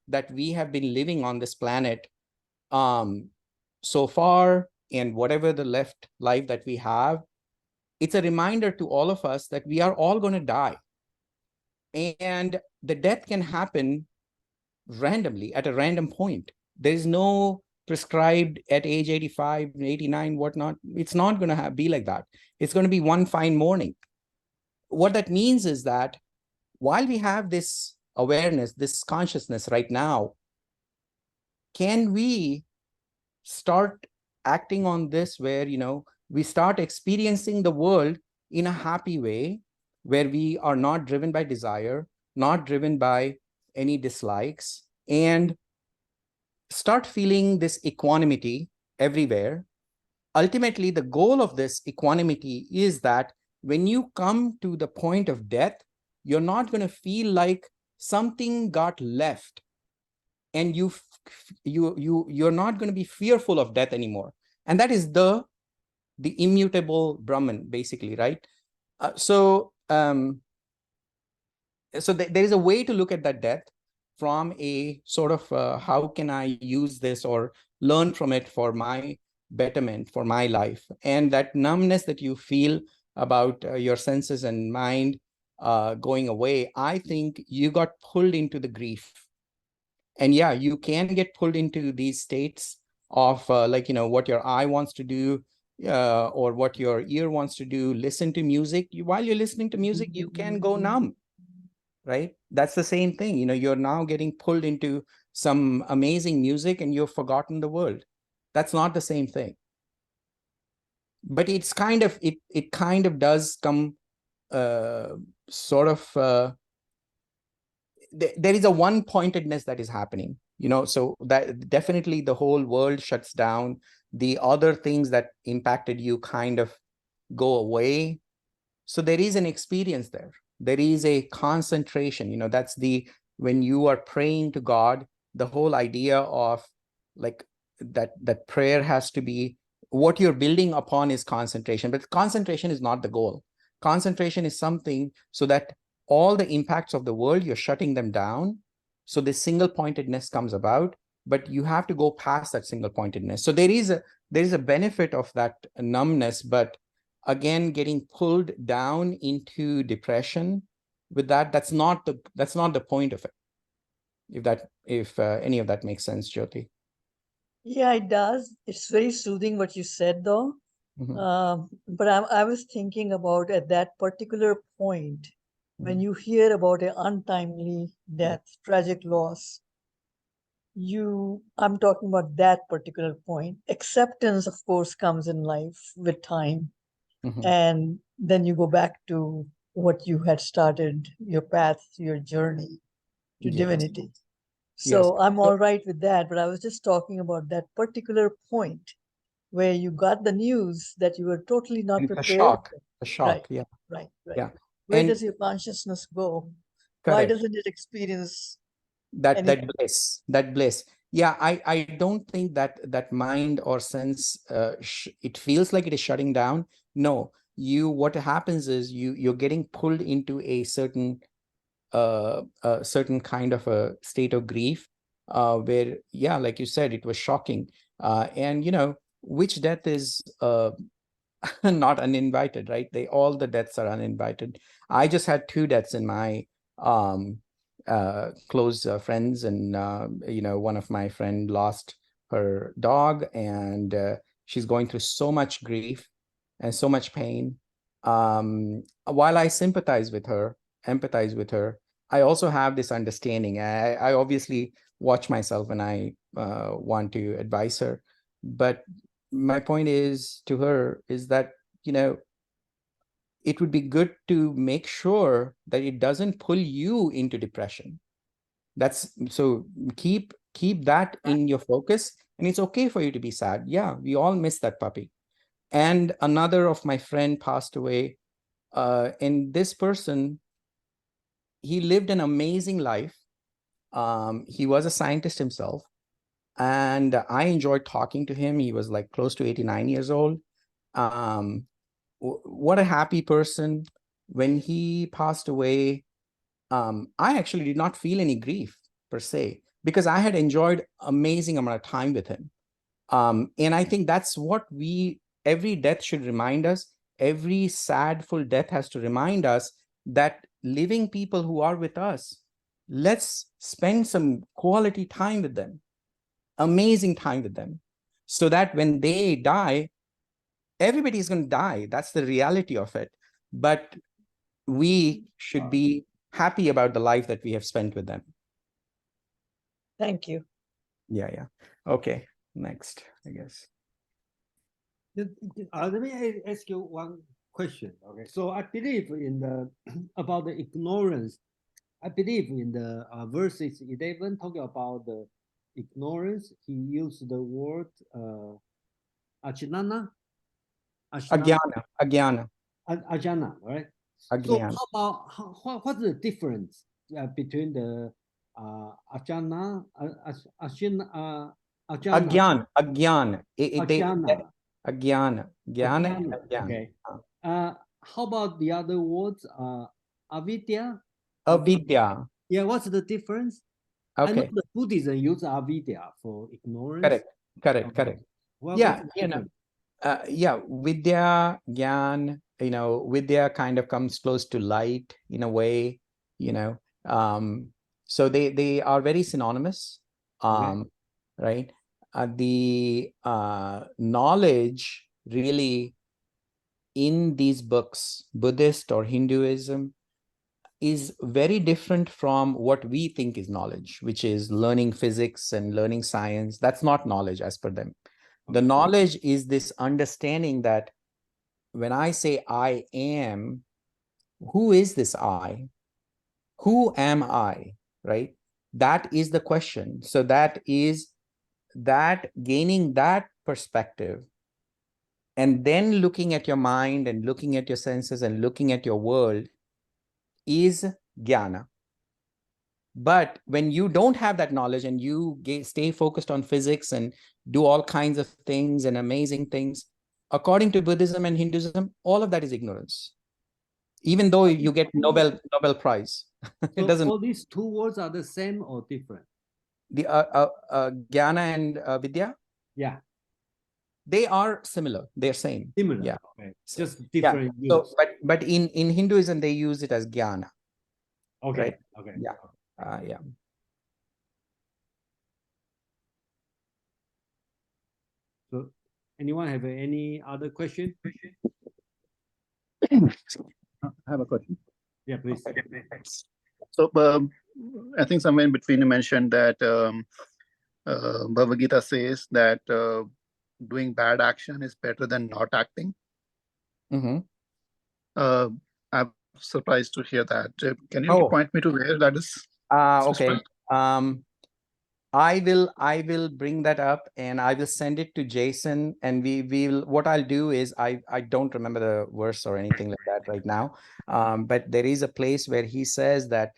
that we have been living on this planet so far, and whatever the left life that we have. It's a reminder to all of us that we are all going to die. And the death can happen randomly at a random point. There is no prescribed at age 85, 89, whatnot. It's not going to be like that. It's going to be one fine morning. What that means is that while we have this awareness, this consciousness right now, can we start acting on this where, we start experiencing the world in a happy way, where we are not driven by desire, not driven by any dislikes, and start feeling this equanimity everywhere. Ultimately, the goal of this equanimity is that when you come to the point of death, you're not going to feel like something got left, and you're not going to be fearful of death anymore. And that is the immutable Brahman, basically, right? There is a way to look at that death from a sort of how can I use this or learn from it for my betterment, for my life. And that numbness that you feel about your senses and mind going away, I think you got pulled into the grief. And yeah, you can get pulled into these states of what your eye wants to do, or what your ear wants to do. Listen to music. While you're listening to music, you can go numb, right? That's the same thing. You're now getting pulled into some amazing music and you've forgotten the world. That's not the same thing. But it's kind of, it kind of does come sort of, there is a one-pointedness that is happening, so that definitely the whole world shuts down. The other things that impacted you kind of go away. So there is an experience there. There is a concentration, that's when you are praying to God, the whole idea of like that prayer has to be, what you're building upon is concentration, but concentration is not the goal. Concentration is something so that all the impacts of the world, you're shutting them down. So this single pointedness comes about, but you have to go past that single pointedness. So there is a benefit of that numbness, but again, getting pulled down into depression with that's not the point of it. If any of that makes sense, Jyoti. Yeah, it does. It's very soothing what you said, though. But I was thinking about at that particular point, when you hear about an untimely death, tragic loss, I'm talking about that particular point. Acceptance, of course, comes in life with time. And then you go back to what you had started, your path, your journey to divinity. So I'm all right with that. But I was just talking about that particular point where you got the news that you were totally not prepared. A shock. Right, right. Yeah. Where does your consciousness go? Correct. Why doesn't it experience that bliss? Yeah, I don't think that mind or sense, it feels like it is shutting down. No, what happens is you're getting pulled into a certain kind of a state of grief, where, yeah, like you said, it was shocking. And which death is not uninvited, right? All the deaths are uninvited. I just had 2 deaths in my close friends, and one of my friend lost her dog, and she's going through so much grief and so much pain. While I sympathize with her, empathize with her, I also have this understanding. I obviously watch myself when I want to advise her, but my point is to her is that it would be good to make sure that it doesn't pull you into depression. So keep that in your focus, and it's okay for you to be sad. Yeah, we all miss that puppy. And another of my friend passed away, and this person, he lived an amazing life. He was a scientist himself, and I enjoyed talking to him. He was like close to 89 years old. um, what a happy person. When he passed away, I actually did not feel any grief per se, because I had enjoyed amazing amount of time with him. And I think that's what every death should remind us. Every sadful death has to remind us that living people who are with us, let's spend some quality time with them, amazing time with them, so that when they die, everybody's going to die. That's the reality of it. But we should be happy about the life that we have spent with them. Thank you. Yeah. Okay, next, I guess. Let me ask you one question. Okay, so I believe in the about the ignorance. I believe in the verses 11 talking about the ignorance. He used the word ajnana, Agyana, ajana, right? So Agyana. how about what's the difference between the ajana, ajana, Agyan. ajana, Agyana. Gyana and ajana? Agyan. Okay. How about the other words? Avidya. Avidya. Yeah, what's the difference? I know Okay. the Buddhism use avidya for ignorance. Correct. What's Yeah, the difference? Vidya, Gyan, Vidya kind of comes close to light in a way, you know. So they are very synonymous, Okay. right? The knowledge really in these books, Buddhist or Hinduism, is very different from what we think is knowledge, which is learning physics and learning science. That's not knowledge as per them. The knowledge is this understanding that when I say I am, who is this I? Who am I? Right? That is the question. So that gaining that perspective, and then looking at your mind and looking at your senses and looking at your world is jnana. But when you don't have that knowledge and you stay focused on physics and do all kinds of things and amazing things, according to Buddhism and Hinduism, all of that is ignorance. Even though you get Nobel Prize, it So doesn't. all these two words are the same or different? The Jnana and Vidya, Yeah, they are similar. They're same. similar. Yeah. Okay. So, Just yeah. different So, use. but in Hinduism they use it as Jnana. Okay. Right? Okay. Yeah. Yeah. So anyone have any other question? I have a question. Yeah, please. So I think somewhere in between you mentioned that Bhagavad Gita says that doing bad action is better than not acting. Mm-hmm. I'm surprised to hear that. Can you point me to where that is? Okay. I will bring that up and I will send it to Jason, and we will, what I'll do is I don't remember the verse or anything like that right now. But there is a place where he says that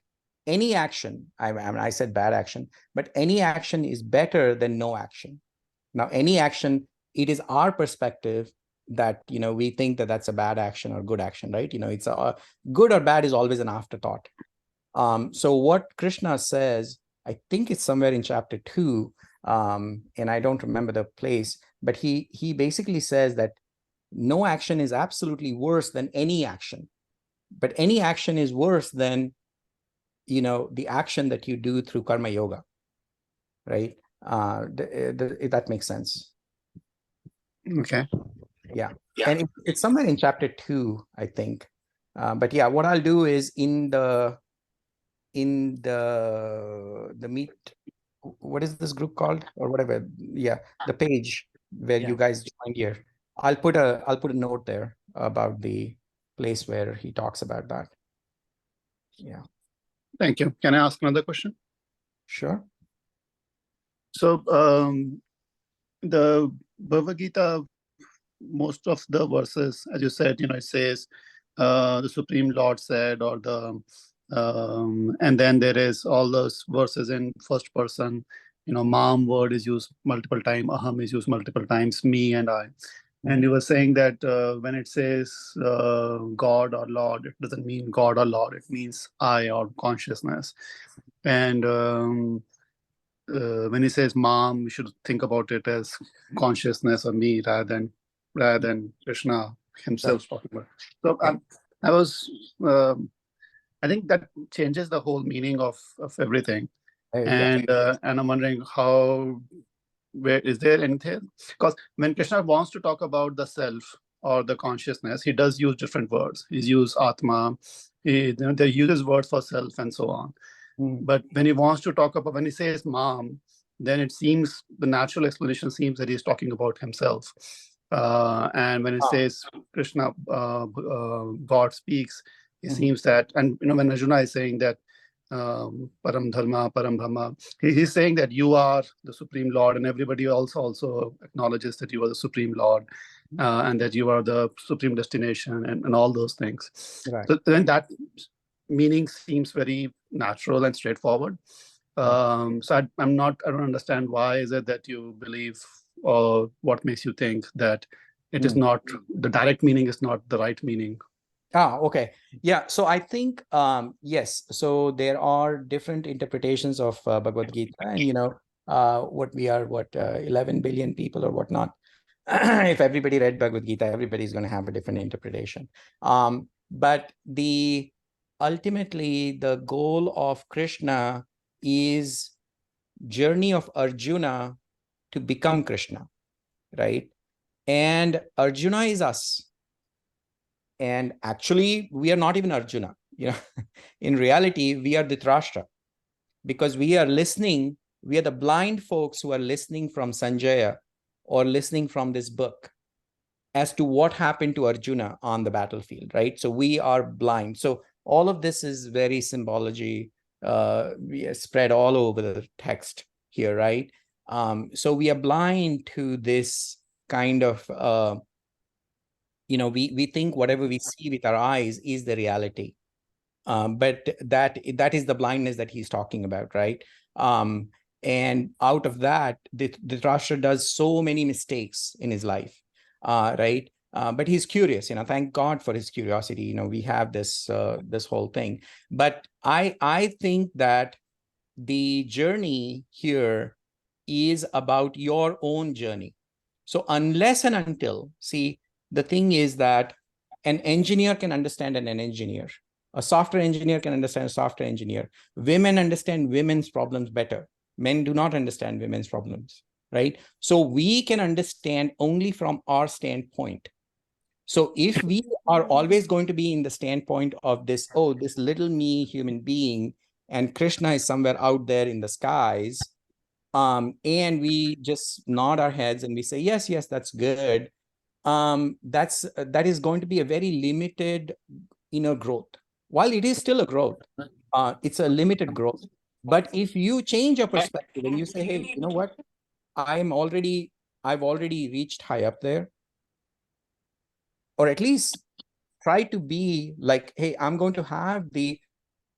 any action, I mean, I said bad action, but any action is better than no action. Now, any action, it is our perspective that, we think that that's a bad action or good action, right? It's a good or bad is always an afterthought. So what Krishna says, I think it's somewhere in chapter 2, and I don't remember the place, but he basically says that no action is absolutely worse than any action, but any action is worse than, the action that you do through karma yoga, right? If that makes sense. Okay. Yeah. And it's somewhere in chapter 2, I think. But yeah, what I'll do is in the meet, what is this group called or whatever? Yeah, the page where you guys joined here. I'll put a note there about the place where he talks about that. Yeah. Thank you. Can I ask another question? Sure. So the Bhagavad Gita, most of the verses, as you said, it says the Supreme Lord said, or and then there is all those verses in first person. Mam word is used multiple times, aham is used multiple times, me and I. And you were saying that when it says God or Lord, it doesn't mean God or Lord, it means I or consciousness. And when he says mom, we should think about it as consciousness or me rather than Krishna himself talking about. So I think that changes the whole meaning of everything. And I'm wondering where is there anything? Because when Krishna wants to talk about the self or the consciousness, he does use different words. He's used Atma, he uses words for self and so on. But when he wants to talk about, when he says mom, then it seems the natural explanation seems that he's talking about himself. And when he says Krishna, God speaks, it seems that, and when Arjuna is saying that Param Dharma, Param Brahma, he's saying that you are the Supreme Lord, and everybody also acknowledges that you are the Supreme Lord, and that you are the supreme destination, and all those things. Right. So then that meaning seems very natural and straightforward. So I don't understand why is it that you believe, or what makes you think that it is not, the direct meaning is not the right meaning. Okay. Yeah. So I think, yes. So there are different interpretations of Bhagavad Gita, and what 11 billion people or whatnot. If everybody read Bhagavad Gita, everybody's going to have a different interpretation. But ultimately, the goal of Krishna is journey of Arjuna to become Krishna, right? And Arjuna is us. And actually, we are not even Arjuna. In reality, we are Dhritarashtra, because we are listening. We are the blind folks who are listening from Sanjaya or listening from this book as to what happened to Arjuna on the battlefield, right? So we are blind. So all of this is very symbology we are spread all over the text here, right? So we are blind to this kind of we think whatever we see with our eyes is the reality. But that is the blindness that he's talking about, right? And out of that, Dhritarashtra does so many mistakes in his life, right? But he's curious, thank God for his curiosity. We have this whole thing. But I think that the journey here is about your own journey. So unless and until, see, the thing is that an engineer can understand an engineer. A software engineer can understand a software engineer. Women understand women's problems better. Men do not understand women's problems, right? So we can understand only from our standpoint. So if we are always going to be in the standpoint of this little me human being, and Krishna is somewhere out there in the skies, and we just nod our heads and we say, yes, that's good. That is going to be a very limited inner growth. While it is still a growth, it's a limited growth. But if you change your perspective and you say, hey, you know what? I've already reached high up there. Or at least try to be like, hey, I'm going to have the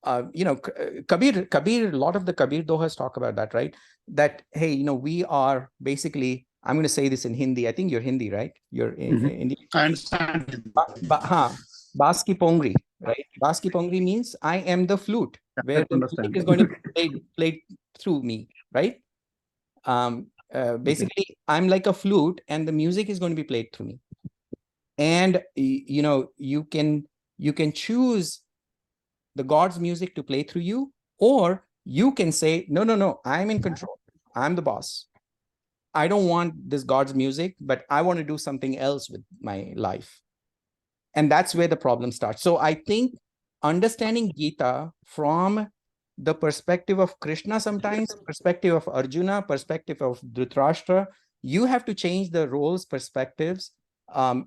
Kabir, a lot of the Kabir Dohas talk about that, right? That, hey, we are basically, I'm going to say this in Hindi. I think you're Hindi, right? You're Indian. I understand. Baski Pongri, right? Baski Pongri means I am the flute, where the music is going to be played through me, right? Basically, I'm like a flute, and the music is going to be played through me. And you can choose the God's music to play through you, or you can say, no, I'm in control. I'm the boss. I don't want this God's music, but I want to do something else with my life. And that's where the problem starts. So I think understanding Gita from the perspective of Krishna, sometimes perspective of Arjuna, perspective of Dhritarashtra, you have to change the roles, perspectives. And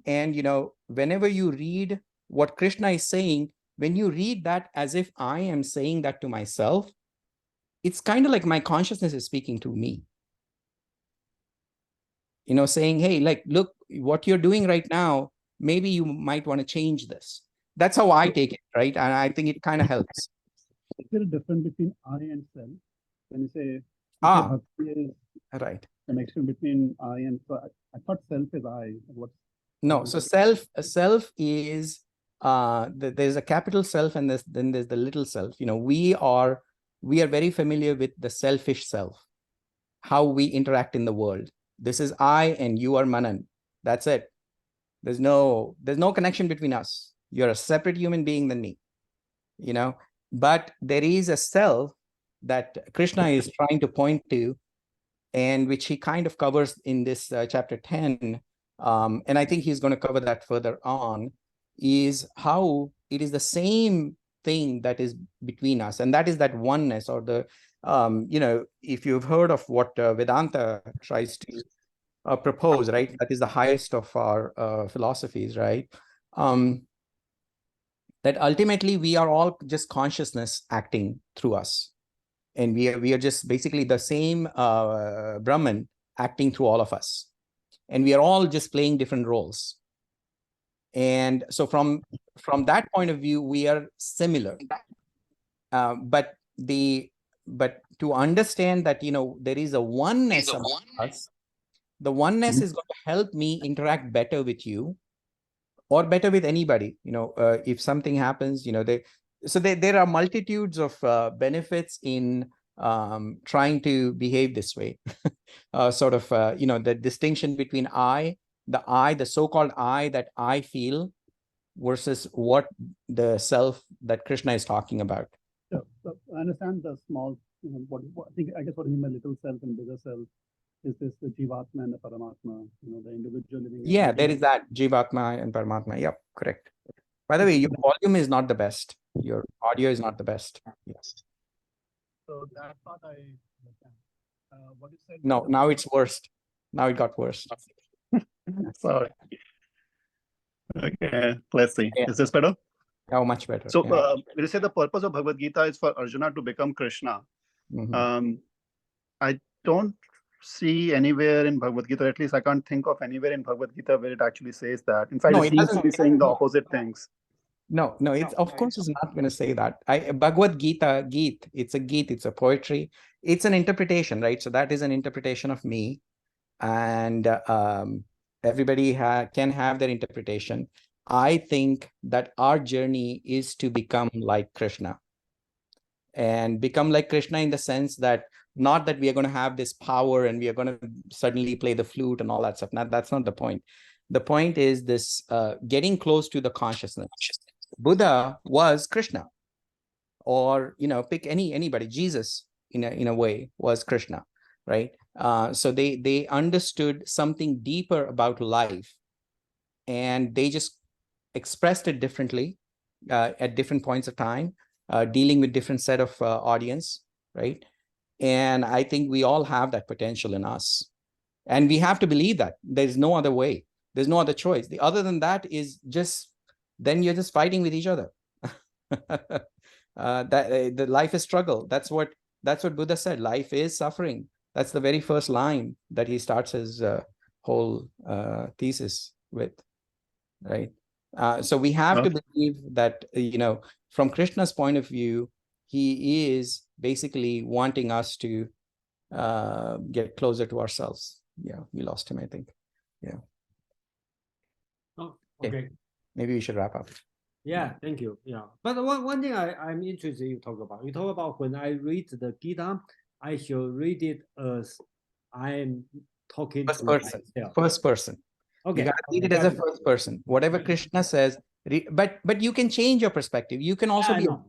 whenever you read what Krishna is saying, when you read that as if I am saying that to myself, it's kind of like my consciousness is speaking to me. Saying, hey, like, look, what you're doing right now, maybe you might want to change this. That's how I take it, right? And I think it kind of helps. Is there a difference between I and self? When you say is right, connection between I and I thought self is I. No, so self is there's a capital self, and then there's the little self. We are very familiar with the selfish self, how we interact in the world. This is I and you are Manan. That's it. There's no connection between us. You're a separate human being than me, but there is a self that Krishna is trying to point to, and which he kind of covers in this chapter 10. And I think he's going to cover that further on, is how it is the same thing that is between us. And that is that oneness, or the, if you've heard of what Vedanta tries to propose, right? That is the highest of our philosophies, right? That ultimately we are all just consciousness acting through us. And we are just basically the same Brahman acting through all of us. And we are all just playing different roles. And so from that point of view, we are similar. But to understand that, there is a oneness among us, the oneness is going to help me interact better with you, or better with anybody. If something happens, there are multitudes of benefits in trying to behave this way. The distinction between the so-called I that I feel, versus what the self that Krishna is talking about. So I understand the small, I guess what you mean by little self and bigger self is this the Jivatma and the Paramatma, the individual living. Yeah, there is that Jivatma and Paramatma. Yep, correct. By the way, your volume is not the best. Your audio is not the best. Yes. So that part I understand. What you said. No, now it's worse. Now it got worse. Sorry. Okay, let's see. Yeah. Is this better? Oh, much better. So when you say the purpose of Bhagavad Gita is for Arjuna to become Krishna, I don't see anywhere in Bhagavad Gita, at least I can't think of anywhere in Bhagavad Gita where it actually says that. In fact, it seems to be saying the opposite things. No, it's of course it's not going to say that. Bhagavad Gita, it's a poetry. It's an interpretation, right? So that is an interpretation of me, and everybody can have their interpretation. I think that our journey is to become like Krishna, and become like Krishna in the sense that not that we are going to have this power and we are going to suddenly play the flute and all that stuff. That's not the point. The point is this getting close to the consciousness. Buddha was Krishna, or pick anybody. Jesus in a way was Krishna, right? So they understood something deeper about life, and they just expressed it differently at different points of time, dealing with different set of audience, right? And I think we all have that potential in us, and we have to believe that there's no other way. There's no other choice. The other than that is just, then you're just fighting with each other. The life is struggle. That's what Buddha said. Life is suffering. That's the very first line that he starts his whole thesis with, right? So we have to believe that, from Krishna's point of view, he is basically wanting us to get closer to ourselves. Yeah, we lost him, I think. Yeah. Oh, Okay. okay. Maybe we should wrap up. Yeah, thank you. Yeah, but one thing I'm interested you talk about when I read the Gita, I should read it as I'm talking First to person. myself. First person. Okay, You gotta read it as a first person. Whatever Krishna says, but you can change your perspective. You can also I be. know.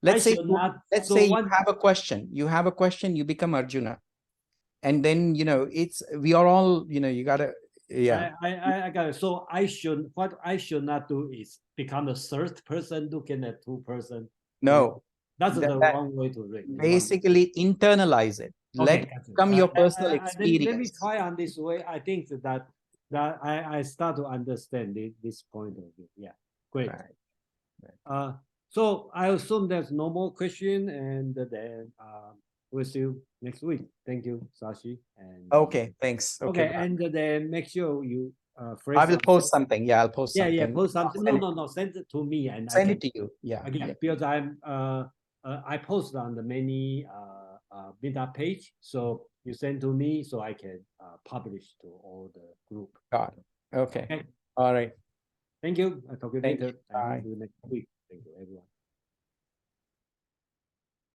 Let's I say should not. let's So say you one, have a question. You have a question. You become Arjuna, and then we are all you gotta I got it. So what I should not do is become the third person looking at two person. no. That's that- the that- wrong way to read. Basically, internalize it. Let it Okay, gotcha. become your personal Let me experience. try on this way. I think that I start to understand this point of view. Yeah, great. Right. So I assume there's no more question, and then we'll see you next week. Thank you, Sashi. And Okay, thanks. okay, bye. and then make sure you I will post something. Yeah, I'll post something. Yeah, post something. Send No, send it to me, and Send I it to you. Yeah. again, because I post on the many meetup page, so you send to me so I can publish to all the group. Got it. Okay. All right. Thank you. I'll talk to you Thank later. you. Bye. And see you next week. Thank you, everyone.